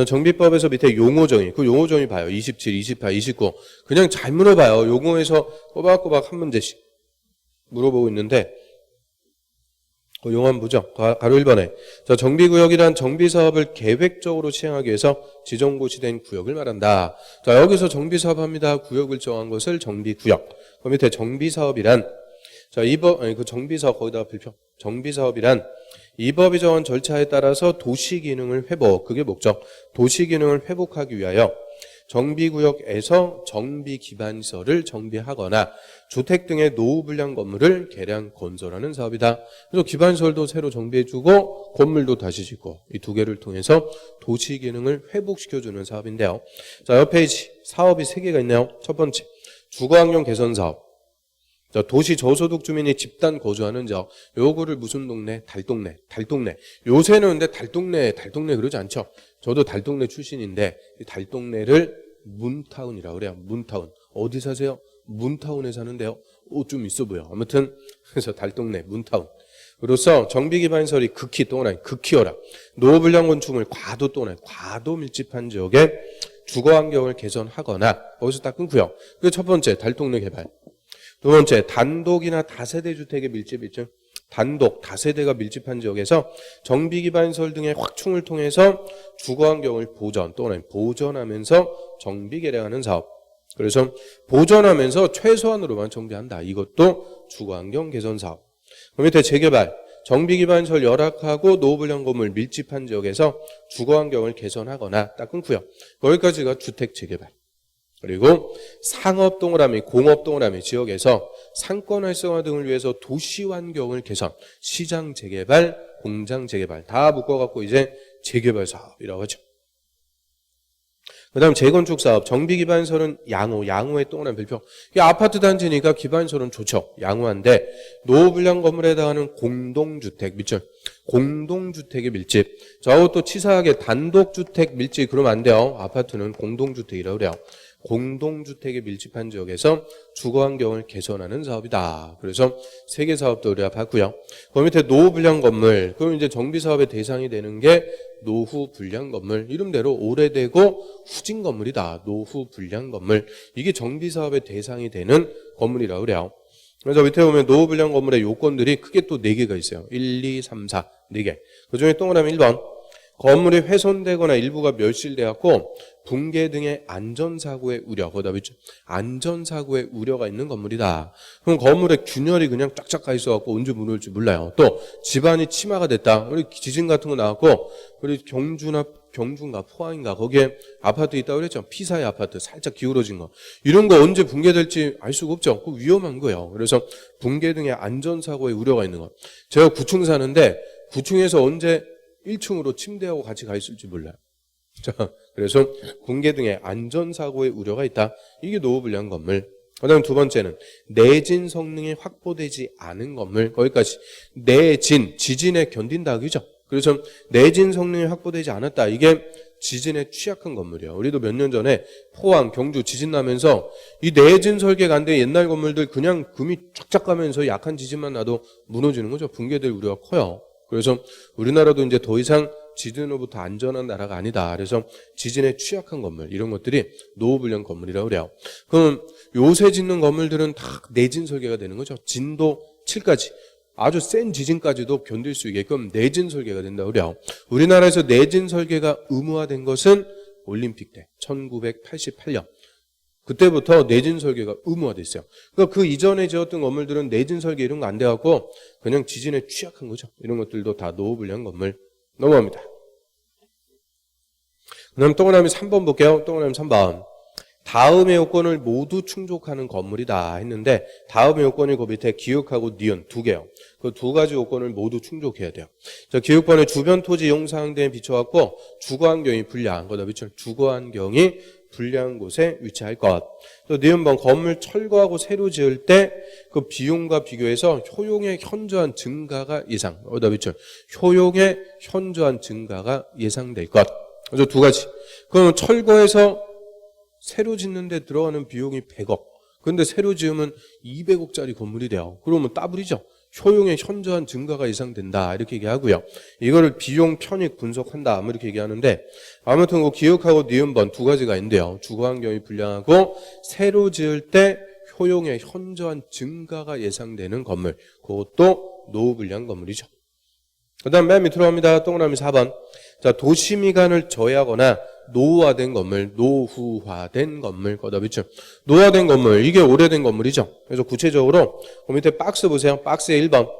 정비법에서 밑에 용어정의. 그 용어정의 봐요. 27, 28, 29. 그냥 잘 물어봐요. 용어에서 꼬박꼬박 한 문제씩 물어보고 있는데 그 용어 한번 보죠. 가로 1번에 자, 정비구역이란 정비사업을 계획적으로 시행하기 위해서 지정고시된 구역을 말한다. 자, 여기서 정비사업합니다. 구역을 정한 것을 정비구역. 그 밑에 정비사업이란 자, 그 정비사업 거기다가 불평. 정비사업이란 이 법이 정한 절차에 따라서 도시기능을 회복, 그게 목적. 도시기능을 회복하기 위하여 정비구역에서 정비기반시설을 정비하거나 주택 등의 노후불량 건물을 개량 건설하는 사업이다. 그래서 기반시설도 새로 정비해주고 건물도 다시 짓고 이 두 개를 통해서 도시기능을 회복시켜주는 사업인데요. 자, 옆에 사업이 3개가 있네요. 첫 번째, 주거환경 개선사업. 자, 도시 저소득 주민이 집단 거주하는 지역. 요거를 무슨 동네? 달동네. 요새는 근데 달동네 그러지 않죠. 저도 달동네 출신인데 이 달동네를 문타운이라고 그래요. 문타운. 어디 사세요? 문타운에 사는데요. 좀 있어 보여. 아무튼 그래서 달동네 문타운. 그로서 정비기반시설이 극히 열악. 노후불량 건축물 과도 밀집한 지역에 주거환경을 개선하거나 거기서 딱 끊고요. 그 첫 번째 달동네 개발. 두 번째, 단독이나 다세대 주택의 밀집 있죠. 단독, 다세대가 밀집한 지역에서 정비기반시설 등의 확충을 통해서 주거환경을 보전 또는 보전하면서 정비 개량하는 사업. 그래서 보전하면서 최소한으로만 정비한다. 이것도 주거환경 개선 사업. 그 밑에 재개발, 정비기반시설 열악하고 노후불량 건물 밀집한 지역에서 주거환경을 개선하거나 딱 끊고요. 거기까지가 주택 재개발. 그리고 상업 동그라미, 공업 동그라미 지역에서 상권 활성화 등을 위해서 도시 환경을 개선, 시장 재개발, 공장 재개발 다 묶어갖고 이제 재개발 사업이라고 하죠. 그 다음 재건축 사업, 정비 기반시설은 양호의 동그라미 별표. 이게 아파트 단지니까 기반시설은 좋죠. 양호한데 노후불량 건물에 해당하는 공동주택 밑줄, 공동주택의 밀집. 저하고 또 치사하게 단독주택 밀집 그러면 안 돼요. 아파트는 공동주택이라고 그래요. 공동주택에 밀집한 지역에서 주거환경을 개선하는 사업이다. 그래서 세 개 사업도 우리가 봤고요. 그 밑에 노후불량 건물, 그럼 이제 정비사업의 대상이 되는 게 노후불량 건물. 이름대로 오래되고 후진 건물이다. 노후불량 건물. 이게 정비사업의 대상이 되는 건물이라고 그래요. 그래서 밑에 보면 노후불량 건물의 요건들이 크게 또 4개가 있어요. 1, 2, 3, 4, 4개. 그 중에 동그라미 1번. 건물이 훼손되거나 일부가 멸실되었고 붕괴 등의 안전사고의 우려, 거기다 있죠. 안전사고의 우려가 있는 건물이다. 그럼 건물에 균열이 그냥 쫙쫙 가 있어갖고 언제 무너질지 몰라요. 또 집안이 침하가 됐다. 우리 지진 같은 거 나왔고 우리 경주인가 포항인가 거기에 아파트 있다고 그랬죠. 피사의 아파트 살짝 기울어진 거. 이런 거 언제 붕괴될지 알 수가 없죠. 그 위험한 거예요. 그래서 붕괴 등의 안전사고의 우려가 있는 거. 제가 9층 사는데 9층에서 언제 1층으로 침대하고 같이 가 있을지 몰라요. 자, 그래서 붕괴 등의 안전사고의 우려가 있다. 이게 노후불량 건물. 그 다음 두 번째는 내진 성능이 확보되지 않은 건물. 거기까지. 내진, 지진에 견딘다. 그죠? 그래서 내진 성능이 확보되지 않았다. 이게 지진에 취약한 건물이에요. 우리도 몇 년 전에 포항, 경주 지진 나면서 이 내진 설계가 안 돼 옛날 건물들 그냥 금이 쫙쫙 가면서 약한 지진만 나도 무너지는 거죠. 붕괴될 우려가 커요. 그래서 우리나라도 이제 더 이상 지진으로부터 안전한 나라가 아니다. 그래서 지진에 취약한 건물 이런 것들이 노후불량 건물이라고 그래요. 그럼 요새 짓는 건물들은 다 내진 설계가 되는 거죠. 진도 7까지 아주 센 지진까지도 견딜 수 있게끔 내진 설계가 된다고 그래요. 우리나라에서 내진 설계가 의무화된 것은 올림픽 때 1988년 그때부터 내진 설계가 의무화됐어요. 그러니까 그 이전에 지었던 건물들은 내진 설계 이런 거 안 돼갖고 그냥 지진에 취약한 거죠. 이런 것들도 다 노후불량 건물. 넘어갑니다. 그 다음 동그라미 3번 볼게요. 동그라미 3번. 다음의 요건을 모두 충족하는 건물이다 했는데 다음의 요건이 그 밑에 기역하고 니은 2개요. 그 2가지 요건을 모두 충족해야 돼요. 자, 기역번에 주변 토지 이용 사항 등에 비춰갖고 주거환경이 불리한 거다. 그렇죠? 주거환경이 불리한 곳에 위치할 것. 또 니은번 건물 철거하고 새로 지을 때 그 비용과 비교해서 효용의 현저한 증가가 예상. 어다 그렇죠? 효용의 현저한 증가가 예상될 것. 그래서 2가지. 그러면 철거해서 새로 짓는데 들어가는 비용이 100억. 근데 새로 지으면 200억짜리 건물이 돼요. 그러면 따블이죠. 효용의 현저한 증가가 예상된다. 이렇게 얘기하고요. 이거를 비용 편익 분석한다. 뭐 이렇게 얘기하는데 아무튼 그 기역하고 니은번 2가지가 있는데요. 주거환경이 불량하고 새로 지을 때 효용의 현저한 증가가 예상되는 건물. 그것도 노후불량 건물이죠. 그 다음 맨 밑으로 갑니다. 동그라미 4번. 자, 도시미관을 저해하거나 노후화된 건물, 노후화된 건물, 거다 비추. 노후화된 건물, 이게 오래된 건물이죠. 그래서 구체적으로 그 밑에 박스 보세요. 박스에 1번.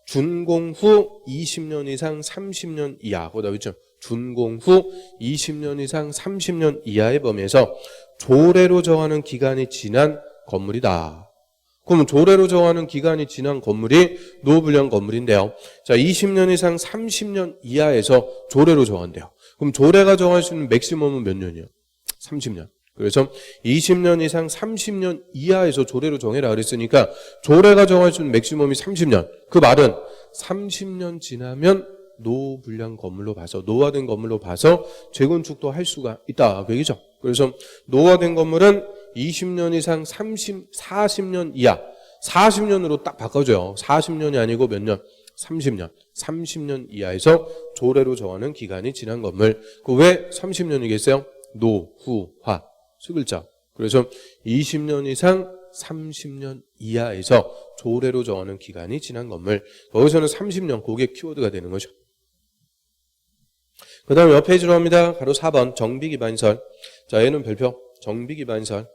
준공 후 20년 이상 30년 이하, 거다 비추. 준공 후 20년 이상 30년 이하의 범위에서 조례로 정하는 기간이 지난 건물이다. 그러면 조례로 정하는 기간이 지난 건물이 노후불량 건물인데요. 자, 20년 이상 30년 이하에서 조례로 정한대요. 그럼 조례가 정할 수 있는 맥시멈은 몇 년이요? 30년. 그래서 20년 이상 30년 이하에서 조례로 정해라 그랬으니까 조례가 정할 수 있는 맥시멈이 30년. 그 말은 30년 지나면 노후불량 건물로 봐서 노후화된 건물로 봐서 재건축도 할 수가 있다. 그 얘기죠. 그래서 노후화된 건물은 20년 이상 40년 이하 40년으로 딱 바꿔줘요. 40년이 아니고 몇 년? 30년. 30년 이하에서 조례로 정하는 기간이 지난 건물. 그 왜 30년이겠어요? 노후화. 수글자. 그래서 20년 이상 30년 이하에서 조례로 정하는 기간이 지난 건물. 여기서는 30년, 그게 키워드가 되는 거죠. 그 다음에 몇 페이지로 합니다. 바로 4번 정비기반시설. 자, 얘는 별표 정비기반시설.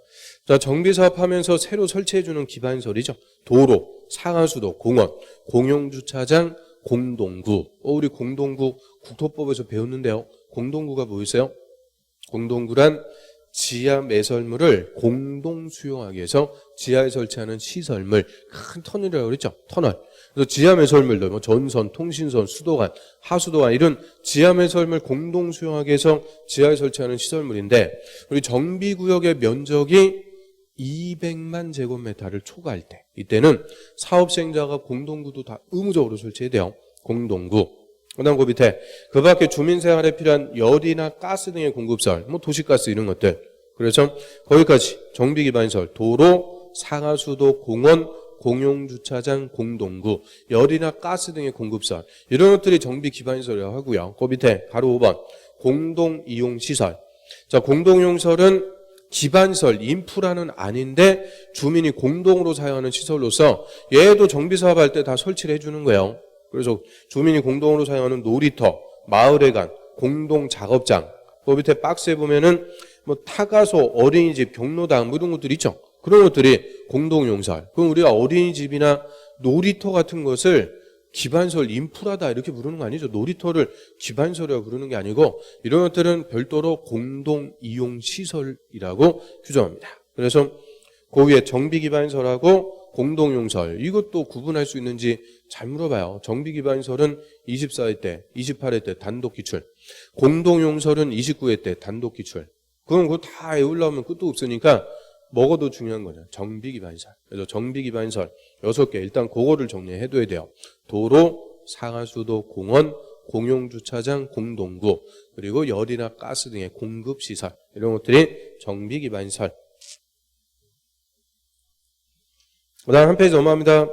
자, 정비사업 하면서 새로 설치해주는 기반시설이죠. 도로, 상하수도, 공원, 공용주차장, 공동구. 우리 공동구 국토법에서 배웠는데요. 공동구가 뭐였어요? 공동구란 지하 매설물을 공동 수용하기 위해서 지하에 설치하는 시설물, 큰 터널이라고 그랬죠. 터널. 그래서 지하 매설물들, 뭐 전선, 통신선, 수도관, 하수도관 이런 지하 매설물 공동 수용하기 위해서 지하에 설치하는 시설물인데 우리 정비구역의 면적이 200만 제곱미터를 초과할 때 이때는 사업시행자가 공동구도 다 의무적으로 설치해야 돼요. 공동구. 그다음 그 밑에 그 밖에 주민생활에 필요한 열이나 가스 등의 공급시설, 뭐 도시가스 이런 것들. 그래서 거기까지 정비기반시설, 도로, 상하수도, 공원, 공용주차장, 공동구, 열이나 가스 등의 공급시설 이런 것들이 정비기반시설이라고 하고요. 그 밑에 바로 5번 공동이용시설. 자, 공동이용시설은 기반시설, 인프라는 아닌데 주민이 공동으로 사용하는 시설로서 얘도 정비사업할 때 다 설치를 해주는 거예요. 그래서 주민이 공동으로 사용하는 놀이터, 마을회관, 공동작업장, 그 밑에 박스에 보면은 뭐 타가소, 어린이집, 경로당 뭐 이런 것들 있죠. 그런 것들이 공동용시설. 그럼 우리가 어린이집이나 놀이터 같은 것을 기반시설 인프라다 이렇게 부르는 거 아니죠. 놀이터를 기반시설이라고 부르는 게 아니고 이런 것들은 별도로 공동이용시설이라고 규정합니다. 그래서 그 위에 정비기반시설하고 공동용시설 이것도 구분할 수 있는지 잘 물어봐요. 정비기반시설은 24회 때, 28회 때 단독기출, 공동용시설은 29회 때 단독기출. 그럼 그거 다 외우려면 끝도 없으니까 먹어도 중요한 거죠. 정비기반시설. 그래서 정비기반시설 6개 일단 그거를 정리해둬야 돼요. 도로, 상하수도, 공원, 공용주차장, 공동구 그리고 열이나 가스 등의 공급시설 이런 것들이 정비기반시설. 그 다음 한 페이지 넘어갑니다.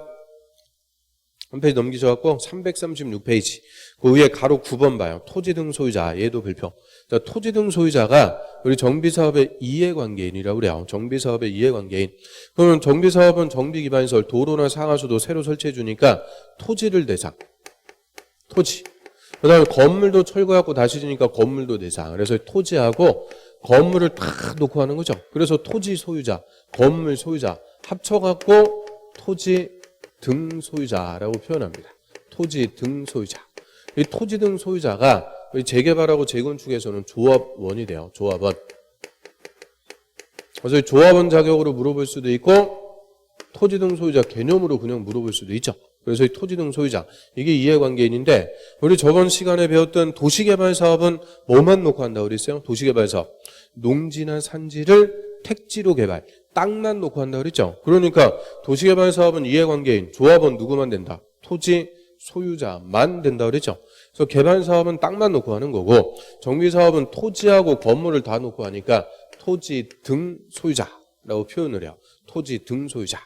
한 페이지 넘기셔갖고 336페이지 그 위에 가로 9번 봐요. 토지 등 소유자 얘도 별표. 자, 토지 등 소유자가 우리 정비사업의 이해관계인이라고 그래요. 정비사업의 이해관계인. 그러면 정비사업은 정비기반시설 도로나 상하수도 새로 설치해 주니까 토지를 대상. 토지. 그 다음에 건물도 철거하고 다시 지니까 건물도 대상. 그래서 토지하고 건물을 다 놓고 하는 거죠. 그래서 토지 소유자, 건물 소유자 합쳐갖고 토지 등 소유자라고 표현합니다. 토지 등 소유자. 이 토지 등 소유자가 재개발하고 재건축에서는 조합원이 돼요. 조합원. 그래서 조합원 자격으로 물어볼 수도 있고 토지 등 소유자 개념으로 그냥 물어볼 수도 있죠. 그래서 이 토지 등 소유자 이게 이해관계인인데 우리 저번 시간에 배웠던 도시개발 사업은 뭐만 놓고 한다고 그랬어요? 도시개발 사업. 농지나 산지를 택지로 개발, 땅만 놓고 한다고 그랬죠. 그러니까 도시개발 사업은 이해관계인, 조합원 누구만 된다? 토지 소유자만 된다고 그랬죠. 그래서 개발 사업은 땅만 놓고 하는 거고 정비 사업은 토지하고 건물을 다 놓고 하니까 토지 등 소유자라고 표현을 해요. 토지 등 소유자.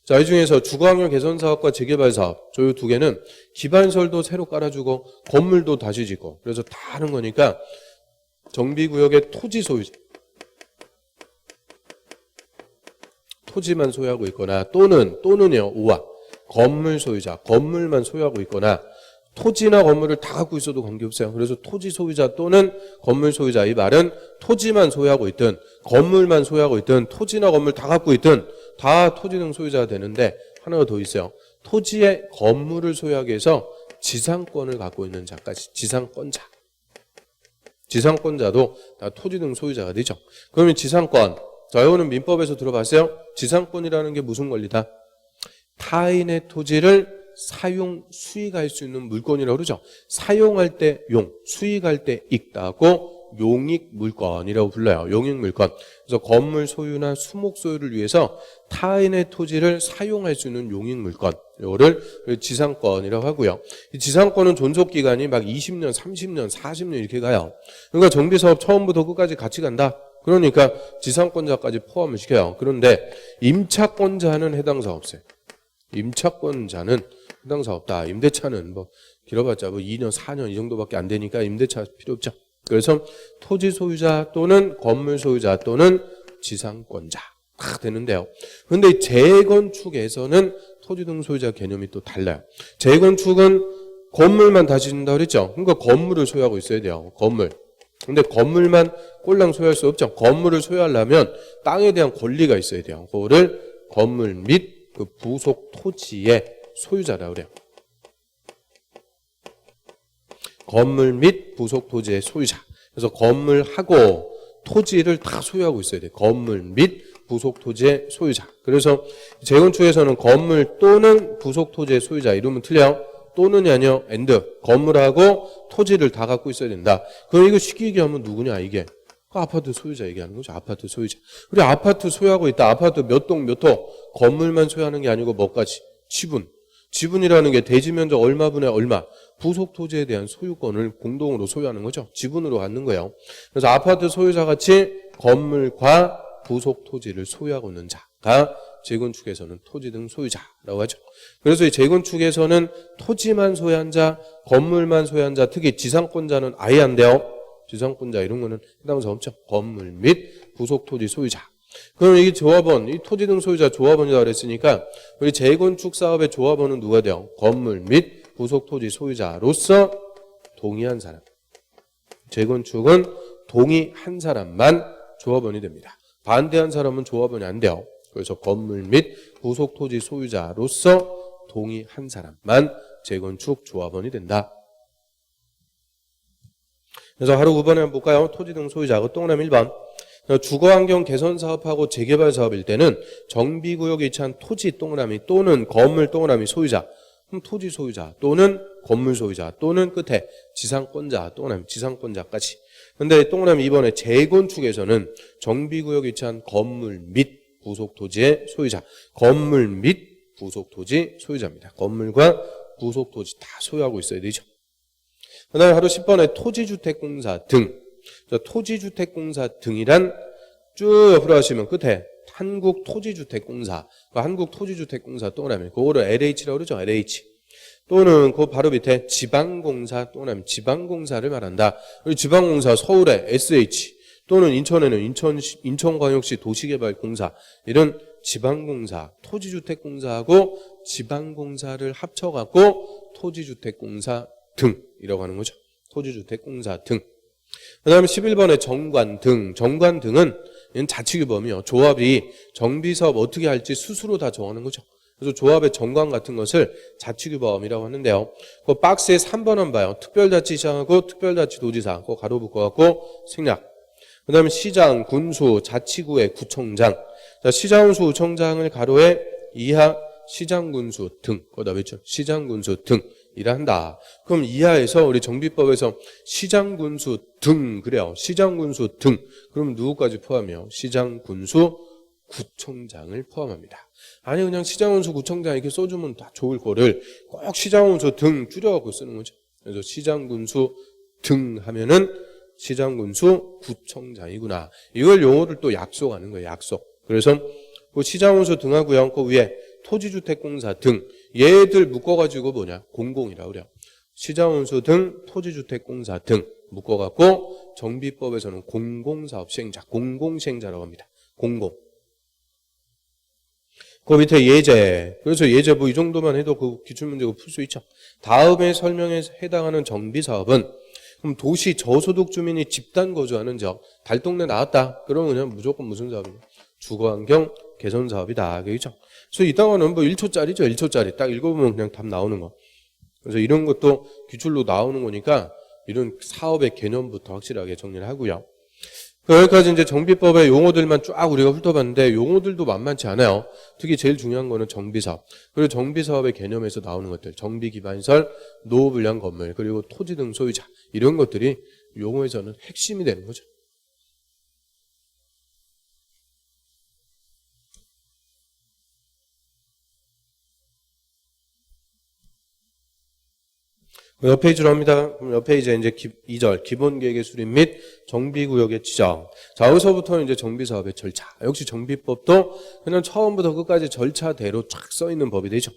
자, 이 중에서 주거환경 개선 사업과 재개발 사업 저 두 개는 기반시설도 새로 깔아주고 건물도 다시 짓고 그래서 다 하는 거니까 정비구역의 토지 소유자 토지만 소유하고 있거나 또는요 5화 건물 소유자 건물만 소유하고 있거나 토지나 건물을 다 갖고 있어도 관계없어요. 그래서 토지 소유자 또는 건물 소유자 이 말은 토지만 소유하고 있든 건물만 소유하고 있든 토지나 건물 다 갖고 있든 다 토지 등 소유자가 되는데 하나가 더 있어요. 토지에 건물을 소유하기 위해서 지상권을 갖고 있는 자까지 지상권자. 지상권자도 다 토지 등 소유자가 되죠. 그러면 지상권 자, 이거는 민법에서 들어봤어요? 지상권이라는 게 무슨 권리다? 타인의 토지를 사용, 수익할 수 있는 물건이라고 그러죠. 사용할 때 용, 수익할 때 익다고 용익물건이라고 불러요. 용익물건. 그래서 건물 소유나 수목 소유를 위해서 타인의 토지를 사용할 수 있는 용익물건. 이거를 지상권이라고 하고요. 이 지상권은 존속기간이 막 20년, 30년, 40년 이렇게 가요. 그러니까 정비사업 처음부터 끝까지 같이 간다. 그러니까 지상권자까지 포함을 시켜요. 그런데 임차권자는 해당사가 없어요. 임차권자는 해당사가 없다. 임대차는 뭐 길어봤자 뭐 2년, 4년 이 정도밖에 안 되니까 임대차 필요 없죠. 그래서 토지 소유자 또는 건물 소유자 또는 지상권자. 다 되는데요. 그런데 이 재건축에서는 토지 등 소유자 개념이 또 달라요. 재건축은 건물만 다시 준다 그랬죠. 그러니까 건물을 소유하고 있어야 돼요. 건물. 근데 건물만 꼴랑 소유할 수 없죠. 건물을 소유하려면 땅에 대한 권리가 있어야 돼요. 그거를 건물 및 그 부속 토지의 소유자라고 그래요. 건물 및 부속 토지의 소유자. 그래서 건물하고 토지를 다 소유하고 있어야 돼요. 건물 및 부속 토지의 소유자. 그래서 재건축에서는 건물 또는 부속 토지의 소유자 이러면 틀려요. 또는이 아니요. and. 건물하고 토지를 다 갖고 있어야 된다. 그럼 이거 쉽게 얘기하면 누구냐 이게. 아파트 소유자 얘기하는 거죠. 아파트 소유자. 우리 아파트 소유하고 있다. 아파트 몇 동 몇 호. 건물만 소유하는 게 아니고 뭐까지? 지분. 지분이라는 게 대지 면적 얼마분의 얼마. 부속 토지에 대한 소유권을 공동으로 소유하는 거죠. 지분으로 갖는 거예요. 그래서 아파트 소유자 같이 건물과 부속 토지를 소유하고 있는 자가 재건축에서는 토지 등 소유자라고 하죠. 그래서 이 재건축에서는 토지만 소유한 자, 건물만 소유한 자, 특히 지상권자는 아예 안 돼요. 지상권자 이런 거는 해당사 없죠. 건물 및 부속 토지 소유자. 그럼 이 조합원, 이 토지 등 소유자 조합원이라고 그랬으니까 우리 재건축 사업의 조합원은 누가 돼요? 건물 및 부속 토지 소유자로서 동의한 사람. 재건축은 동의한 사람만 조합원이 됩니다. 반대한 사람은 조합원이 안 돼요. 그래서 건물 및 부속 토지 소유자로서 동의한 사람만 재건축 조합원이 된다. 그래서 하루 9번에 한번 볼까요? 토지 등 소유자고 동그라미 1번. 주거환경 개선 사업하고 재개발 사업일 때는 정비구역에 위치한 토지 동그라미 또는 건물 동그라미 소유자. 그럼 토지 소유자 또는 건물 소유자 또는 끝에 지상권자 동그라미 지상권자까지. 근데 동그라미 2번에 재건축에서는 정비구역에 위치한 건물 및 부속 토지의 소유자. 건물 및 부속 토지 소유자입니다. 건물과 부속 토지 다 소유하고 있어야 되죠. 그 다음에 하루 10번에 토지주택공사 등. 토지주택공사 등이란 쭉 옆으로 하시면 끝에 한국토지주택공사, 한국토지주택공사 동그라미, 그거를 LH라고 그러죠. LH. 또는 그 바로 밑에 지방공사 동그라미, 지방공사를 말한다. 그리고 지방공사 서울에 SH, 또는 인천에는 인천광역시 도시개발공사, 이런 지방공사, 토지주택공사하고 지방공사를 합쳐갖고 토지주택공사 등이라고 하는 거죠. 토지주택공사 등. 그 다음에 11번에 정관 등. 정관 등은 자치규범이요. 조합이 정비사업 어떻게 할지 스스로 다 정하는 거죠. 그래서 조합의 정관 같은 것을 자치규범이라고 하는데요. 그 박스에 3번 한번 봐요. 특별자치시장하고 특별자치도지사. 그거 가로 묶어갖고 생략. 그 다음에 시장, 군수, 자치구의 구청장. 자, 시장군수, 구청장을 가로에 이하 시장군수 등. 거기다 외쳐. 시장군수 등. 이라 한다. 그럼 이하에서 우리 정비법에서 시장군수 등 그래요. 시장군수 등. 그럼 누구까지 포함해요? 시장군수 구청장을 포함합니다. 아니 그냥 시장군수 구청장 이렇게 써주면 다 좋을 거를 꼭 시장군수 등 줄여갖고 쓰는 거죠. 그래서 시장군수 등 하면은 시장군수 구청장이구나. 이걸 용어를 또 약속하는 거예요. 약속. 그래서 그 시장군수 등하고요. 그 위에 토지주택공사 등. 얘들 묶어가지고 뭐냐? 공공이라고 그래요. 시장운수 등, 토지주택공사 등 묶어갖고 정비법에서는 공공사업 시행자, 공공시행자라고 합니다. 공공. 그 밑에 예제. 그래서 예제 뭐 이 정도만 해도 그 기출문제고 풀 수 있죠. 다음에 설명에 해당하는 정비사업은 그럼 도시 저소득 주민이 집단 거주하는 지역, 달동네 나왔다. 그러면 그냥 무조건 무슨 사업이냐? 주거환경 개선 사업이다. 그죠? 그래서 이 단어는 뭐 1초짜리죠. 1초짜리. 딱 읽어보면 그냥 답 나오는 거. 그래서 이런 것도 기출로 나오는 거니까 이런 사업의 개념부터 확실하게 정리를 하고요. 여기까지 이제 정비법의 용어들만 쫙 우리가 훑어봤는데 용어들도 만만치 않아요. 특히 제일 중요한 거는 정비사업. 그리고 정비사업의 개념에서 나오는 것들. 정비기반시설, 노후불량 건물, 그리고 토지 등 소유자. 이런 것들이 용어에서는 핵심이 되는 거죠. 옆 페이지로 합니다. 그럼 옆 페이지에 이제 2절 기본계획의 수립 및 정비구역의 지정. 자, 여기서부터는 이제 정비사업의 절차. 역시 정비법도 그냥 처음부터 끝까지 절차대로 쫙 써 있는 법이 되죠.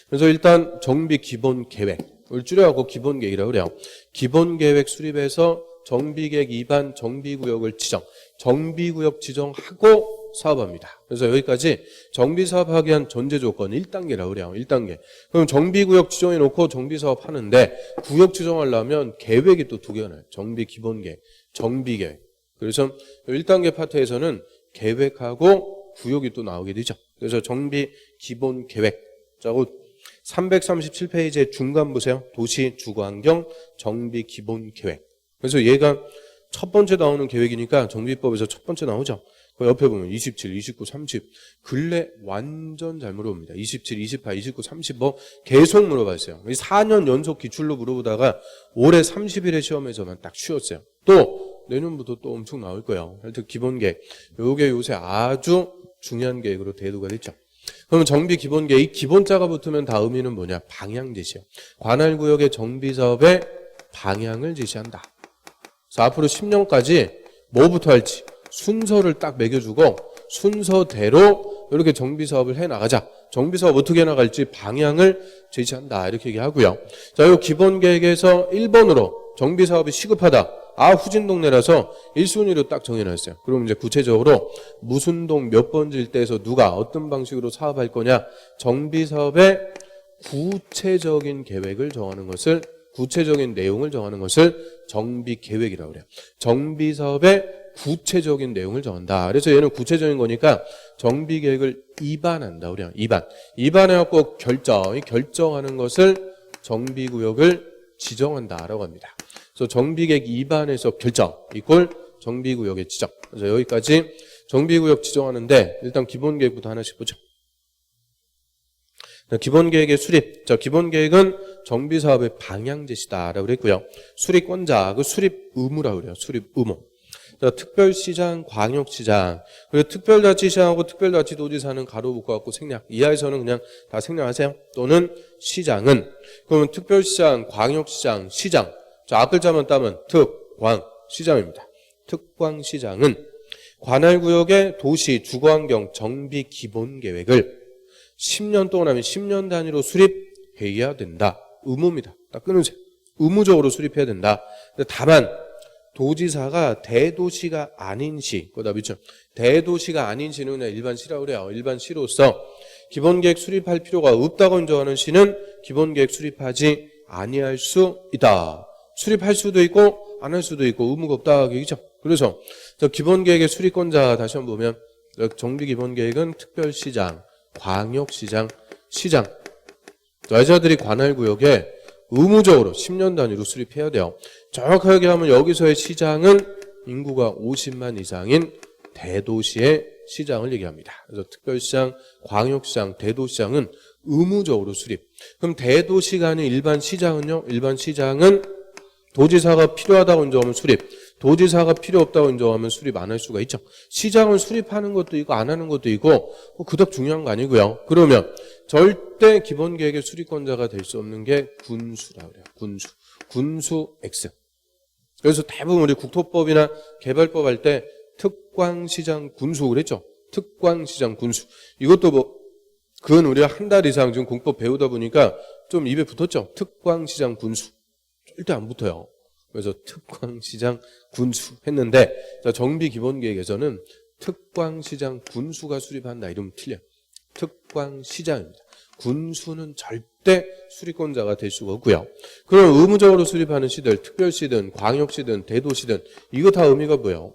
그래서 일단 정비 기본계획을 줄여갖고 기본계획이라고 그래요. 기본계획 수립해서 정비계획 위반 정비구역을 지정. 정비구역 지정하고 사업합니다. 그래서 여기까지 정비사업 하기 위한 전제 조건 1단계라고 그래요. 1단계. 그럼 정비구역 지정해 놓고 정비사업 하는데 구역 지정하려면 계획이 또 두 개가 나요. 정비 기본계획, 정비계획. 그래서 1단계 파트에서는 계획하고 구역이 또 나오게 되죠. 그래서 정비 기본계획. 자고 337페이지의 중간 보세요. 도시 주거환경 정비 기본계획. 그래서 얘가 첫 번째 나오는 계획이니까 정비법에서 첫 번째 나오죠. 그 옆에 보면 27, 29, 30 근래 완전 잘 물어봅니다. 27, 28, 29, 30 뭐 계속 물어봤어요. 4년 연속 기출로 물어보다가 올해 30일의 시험에서만 딱 쉬었어요. 또 내년부터 또 엄청 나올 거예요. 하여튼 기본계획 요게 요새 아주 중요한 계획으로 대두가 됐죠. 그러면 정비 기본계획 기본자가 붙으면 다 의미는 뭐냐? 방향 제시요. 관할구역의 정비사업의 방향을 제시한다. 그래서 앞으로 10년까지 뭐부터 할지 순서를 딱 매겨주고 순서대로 이렇게 정비사업을 해나가자. 정비사업 어떻게 해나갈지 방향을 제시한다. 이렇게 얘기하고요. 자, 이 기본계획에서 1번으로 정비사업이 시급하다. 후진 동네라서 1순위로 딱 정해놨어요. 그럼 이제 구체적으로 무슨 동 몇 번지일 때에서 누가 어떤 방식으로 사업할 거냐. 정비사업의 구체적인 계획을 정하는 것을 구체적인 내용을 정하는 것을 정비계획이라고 그래요. 정비사업의 구체적인 내용을 정한다. 그래서 얘는 구체적인 거니까 정비계획을 입안한다. 그래요. 입안해갖고 결정하는 것을 정비구역을 지정한다라고 합니다. 그래서 정비계획 입안에서 결정 이꼴 정비구역의 지정. 그래서 여기까지 정비구역 지정하는데 일단 기본계획부터 하나씩 보죠. 기본계획의 수립. 자, 기본계획은 정비사업의 방향 제시다라고 그랬고요. 수립권자, 그 수립 의무라고 그래요. 수립 의무. 자, 특별시장, 광역시장. 그리고 특별자치시장하고 특별자치도지사는 가로 묶어갖고 생략. 이하에서는 그냥 다 생략하세요. 또는 시장은. 그러면 특별시장, 광역시장, 시장. 자, 앞글자만 따면 특광시장입니다. 특광시장은 관할구역의 도시, 주거환경, 정비 기본계획을 10년 동안 하면 10년 단위로 수립해야 된다. 의무입니다. 딱 끊으세요. 의무적으로 수립해야 된다. 다만 도지사가 대도시가 아닌 시, 그다 밑죠. 대도시가 아닌 시는 그냥 일반 시라고 그래요. 일반 시로서 기본계획 수립할 필요가 없다고 인정하는 시는 기본계획 수립하지 아니할 수 있다. 수립할 수도 있고 안 할 수도 있고 의무가 없다 얘기죠. 그래서 저 기본계획의 수립권자 다시 한번 보면 정비기본계획은 특별시장, 광역시장, 시장 여자들이 관할구역에 의무적으로 10년 단위로 수립해야 돼요. 정확하게 하면 여기서의 시장은 인구가 50만 이상인 대도시의 시장을 얘기합니다. 그래서 특별시장, 광역시장, 대도시장은 의무적으로 수립. 그럼 대도시가 아닌 일반 시장은요? 일반 시장은 도지사가 필요하다고 인정하면 수립, 도지사가 필요 없다고 인정하면 수립 안 할 수가 있죠. 시장은 수립하는 것도 있고 안 하는 것도 있고 그닥 중요한 거 아니고요. 그러면 절대 기본계획의 수립권자가 될 수 없는 게 군수라고 그래요. 군수 X. 그래서 대부분 우리 국토법이나 개발법 할 때 특광시장 군수 그랬죠. 특광시장 군수. 이것도 그건 우리가 한 달 이상 지금 공법 배우다 보니까 좀 입에 붙었죠. 특광시장 군수. 절대 안 붙어요. 그래서 특광시장 군수 했는데 정비기본계획에서는 특광시장 군수가 수립한다 이러면 틀려요. 특광시장입니다. 군수는 절대 수립권자가 될 수가 없고요. 그럼 의무적으로 수립하는 시들, 특별시든 광역시든 대도시든 이거 다 의미가 뭐예요?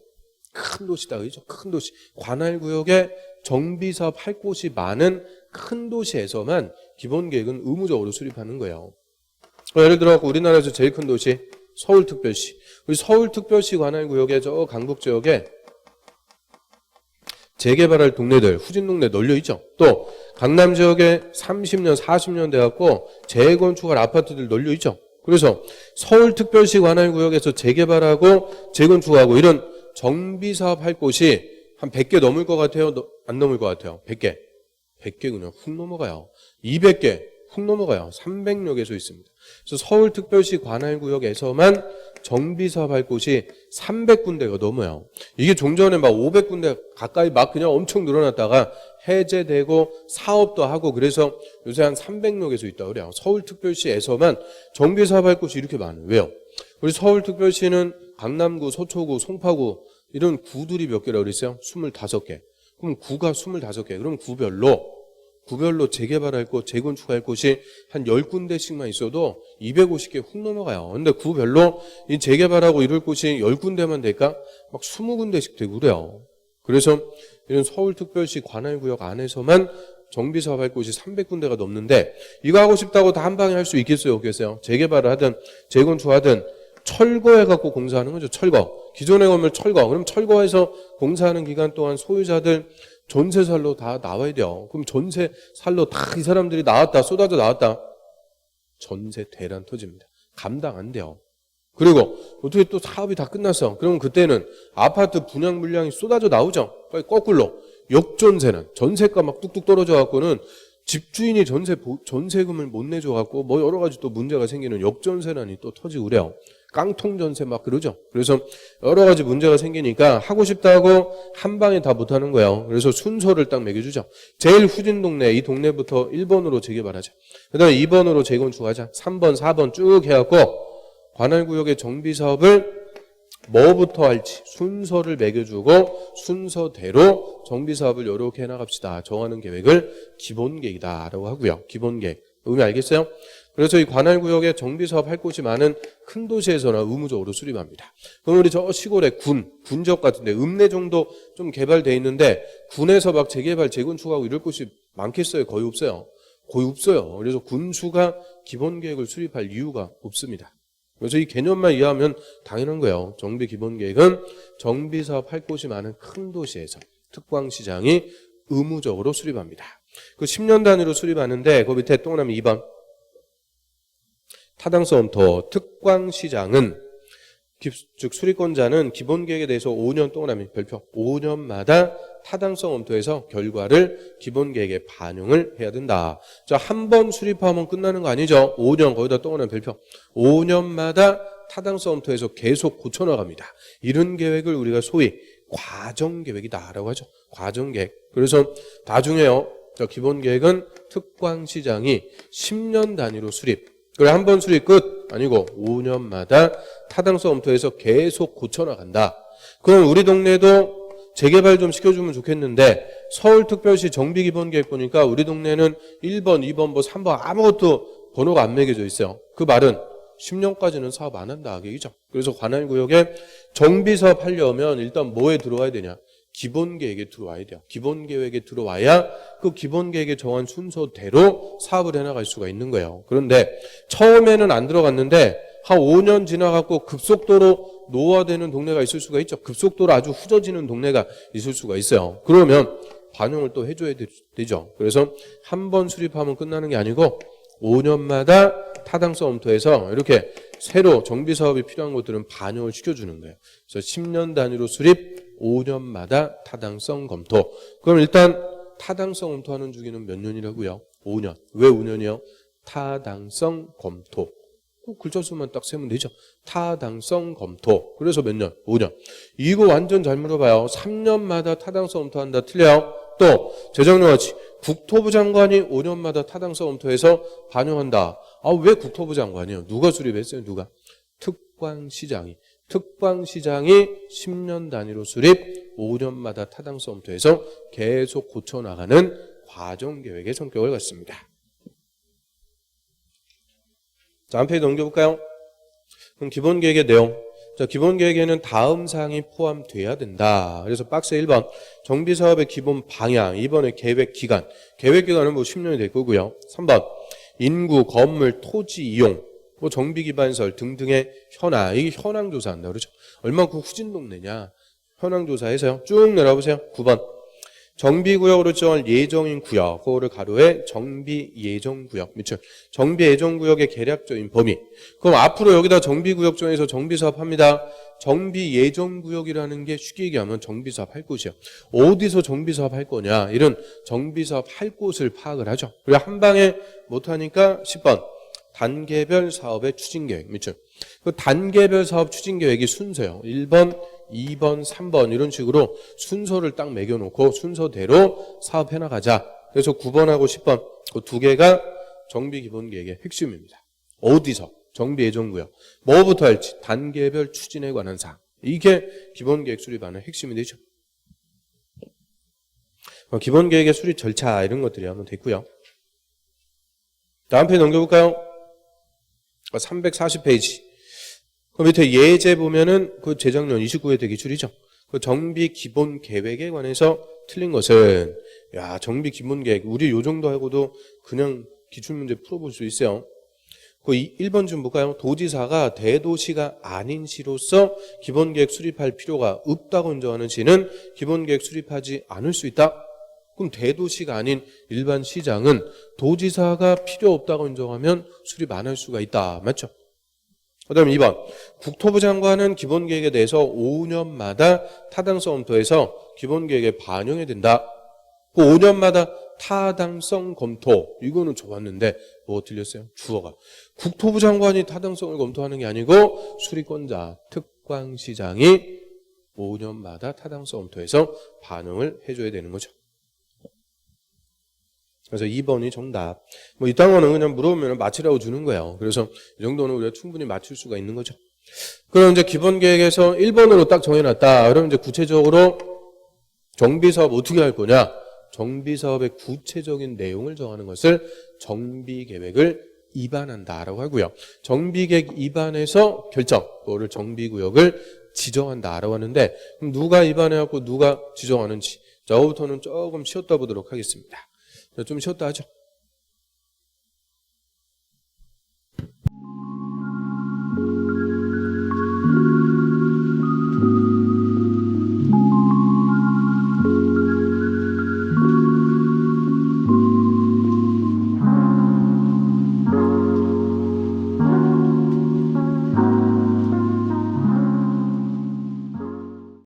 큰 도시다. 그죠? 큰 도시. 관할구역에 정비사업 할 곳이 많은 큰 도시에서만 기본계획은 의무적으로 수립하는 거예요. 예를 들어 우리나라에서 제일 큰 도시 서울특별시. 우리 서울특별시 관할구역에 저 강북지역에 재개발할 동네들, 후진동네 널려있죠. 또 강남지역에 30년, 40년 돼갖고 재건축할 아파트들 널려있죠. 그래서 서울특별시 관할구역에서 재개발하고 재건축하고 이런 정비사업 할 곳이 한 100개 넘을 것 같아요? 안 넘을 것 같아요? 100개. 100개 그냥 훅 넘어가요. 200개 훅 넘어가요. 300여 개소 있습니다. 그래서 서울특별시 관할구역에서만 정비사업 할 곳이 300군데가 넘어요. 이게 종전에 막 500군데 가까이 막 그냥 엄청 늘어났다가 해제되고 사업도 하고 그래서 요새 한 300여 개소 있다고 그래요. 서울특별시에서만 정비사업 할 곳이 이렇게 많아요. 왜요? 우리 서울특별시는 강남구, 서초구, 송파구 이런 구들이 몇 개라고 그랬어요? 25개. 그럼 구가 25개. 그럼 구별로 재개발할 곳, 재건축할 곳이 한 10군데씩만 있어도 250개 훅 넘어가요. 근데 구별로 이 재개발하고 이럴 곳이 10군데만 될까? 막 20군데씩 되고 그래요. 그래서 이런 서울특별시 관할구역 안에서만 정비사업 할 곳이 300군데가 넘는데 이거 하고 싶다고 다 한 방에 할 수 있겠어요? 없겠어요? 재개발을 하든 재건축하든 철거해갖고 공사하는 거죠. 철거. 기존의 건물 철거. 그럼 철거해서 공사하는 기간 동안 소유자들 전세살로 다 나와야 돼요. 그럼 전세살로 다 이 사람들이 나왔다. 쏟아져 나왔다. 전세 대란 터집니다. 감당 안 돼요. 그리고 어떻게 또 사업이 다 끝났어. 그러면 그때는 아파트 분양 물량이 쏟아져 나오죠. 거꾸로 역전세난. 전세가 막 뚝뚝 떨어져 갖고는 집주인이 전세금을 못 내줘 갖고 뭐 여러 가지 또 문제가 생기는 역전세난이 또 터지고 그래요. 깡통 전세 막 그러죠. 그래서 여러 가지 문제가 생기니까 하고 싶다고 한 방에 다 못하는 거예요. 그래서 순서를 딱 매겨주죠. 제일 후진 동네, 이 동네부터 1번으로 재개발하자. 그 다음에 2번으로 재건축하자. 3번, 4번 쭉 해갖고 관할구역의 정비사업을 뭐부터 할지 순서를 매겨주고 순서대로 정비사업을 이렇게 해나갑시다. 정하는 계획을 기본계획이다라고 하고요. 기본계획. 의미 알겠어요? 그래서 이 관할구역에 정비사업 할 곳이 많은 큰 도시에서는 의무적으로 수립합니다. 그럼 우리 저 시골에 군적 같은데 읍내 정도 좀 개발돼 있는데 군에서 막 재개발, 재건축하고 이럴 곳이 많겠어요? 거의 없어요. 거의 없어요. 그래서 군수가 기본계획을 수립할 이유가 없습니다. 그래서 이 개념만 이해하면 당연한 거예요. 정비 기본계획은 정비사업 할 곳이 많은 큰 도시에서 특광시장이 의무적으로 수립합니다. 그 10년 단위로 수립하는데 그 밑에 동그라미 2번 타당성 검토. 특광시장은 즉 수리권자는 기본계획에 대해서 5년 동그라미 별표 5년마다 타당성 검토해서 결과를 기본계획에 반영을 해야 된다. 자, 한 번 수립하면 끝나는 거 아니죠? 5년 거기다 동그라미 별표 5년마다 타당성 검토해서 계속 고쳐나갑니다. 이런 계획을 우리가 소위 과정계획이다라고 하죠. 과정계획. 그래서 나중에요. 기본계획은 특광시장이 10년 단위로 수립. 그래 한 번 수립 끝 아니고 5년마다 타당성 검토해서 계속 고쳐나간다. 그럼 우리 동네도 재개발 좀 시켜주면 좋겠는데 서울특별시 정비기본계획 보니까 우리 동네는 1번, 2번, 뭐 3번 아무것도 번호가 안 매겨져 있어요. 그 말은 10년까지는 사업 안 한다. 얘기죠. 그래서 관할구역에 정비사업 하려면 일단 뭐에 들어와야 되냐? 기본계획에 들어와야 돼요. 기본계획에 들어와야 그 기본계획에 정한 순서대로 사업을 해나갈 수가 있는 거예요. 그런데 처음에는 안 들어갔는데 한 5년 지나갖고 급속도로 노화되는 동네가 있을 수가 있죠. 급속도로 아주 후져지는 동네가 있을 수가 있어요. 그러면 반영을 또 해줘야 되죠. 그래서 한 번 수립하면 끝나는 게 아니고 5년마다 타당성 검토해서 이렇게 새로 정비사업이 필요한 것들은 반영을 시켜주는 거예요. 그래서 10년 단위로 수립 5년마다 타당성 검토. 그럼 일단 타당성 검토하는 주기는 몇 년이라고요? 5년. 왜 5년이요? 타당성 검토. 꼭 글자수만 딱 세면 되죠. 타당성 검토. 그래서 몇 년? 5년. 이거 완전 잘 물어봐요. 3년마다 타당성 검토한다. 틀려요? 또 재정용어치 국토부 장관이 5년마다 타당성 검토해서 반영한다. 아, 왜 국토부 장관이요? 누가 수립했어요? 누가? 특광시장이 10년 단위로 수립 5년마다 타당성 검토해서 계속 고쳐나가는 과정계획의 성격을 갖습니다. 자, 한 페이지 넘겨볼까요? 그럼 기본계획의 내용. 자, 기본계획에는 다음 사항이 포함돼야 된다. 그래서 박스 1번 정비사업의 기본 방향, 2번의 계획기간. 계획기간은 뭐 10년이 될 거고요. 3번 인구, 건물, 토지 이용, 뭐 정비기반설 등등의 현황. 이게 현황조사한다. 그렇죠? 얼마큼 후진 동네냐. 현황조사해서요. 쭉 내려보세요. 9번 정비구역으로 정할 예정인 구역, 그거를 가로에 정비예정구역, 밑줄 정비예정구역의 계략적인 범위. 그럼 앞으로 여기다 정비구역 정해서 정비사업 합니다. 정비예정구역이라는 게 쉽게 얘기하면 정비사업 할 곳이요. 어디서 정비사업 할 거냐, 이런 정비사업 할 곳을 파악을 하죠. 그리고 한 방에 못하니까 10번 단계별 사업의 추진계획, 밑줄 그 단계별 사업 추진계획이 순서요. 1번 2번, 3번 이런 식으로 순서를 딱 매겨놓고 순서대로 사업해 나가자. 그래서 9번하고 10번 그 두 개가 정비기본계획의 핵심입니다. 어디서? 정비예정구역. 뭐부터 할지 단계별 추진에 관한 사항. 이게 기본계획 수립안의 핵심이 되죠. 기본계획의 수립 절차 이런 것들이 한번 됐고요. 다음 페이지 넘겨볼까요? 340페이지. 그 밑에 예제 보면은 그 재작년 29회 때 기출이죠. 그 정비 기본 계획에 관해서 틀린 것은, 야, 정비 기본 계획. 우리 요 정도 하고도 그냥 기출문제 풀어볼 수 있어요. 그 1번 좀 볼까요? 도지사가 대도시가 아닌 시로서 기본 계획 수립할 필요가 없다고 인정하는 시는 기본 계획 수립하지 않을 수 있다. 그럼 대도시가 아닌 일반 시장은 도지사가 필요 없다고 인정하면 수립 안 할 수가 있다. 맞죠? 그 다음에 2번. 국토부 장관은 기본계획에 대해서 5년마다 타당성 검토해서 기본계획에 반영해야 된다. 그 5년마다 타당성 검토. 이거는 좋았는데 뭐 틀렸어요? 주어가. 국토부 장관이 타당성을 검토하는 게 아니고 수리권자, 특광시장이 5년마다 타당성 검토해서 반응을 해줘야 되는 거죠. 그래서 2번이 정답. 뭐 이딴 거는 그냥 물어보면 맞히라고 주는 거예요. 그래서 이 정도는 우리가 충분히 맞출 수가 있는 거죠. 그럼 이제 기본계획에서 1번으로 딱 정해놨다. 그럼 이제 구체적으로 정비사업 어떻게 할 거냐? 정비사업의 구체적인 내용을 정하는 것을 정비계획을 입안한다라고 하고요. 정비계획 입안에서 결정, 그거를 정비구역을 지정한다라고 하는데, 그럼 누가 입안해갖고 누가 지정하는지. 저부터는 조금 쉬었다 보도록 하겠습니다. 좀 쉬었다 하죠.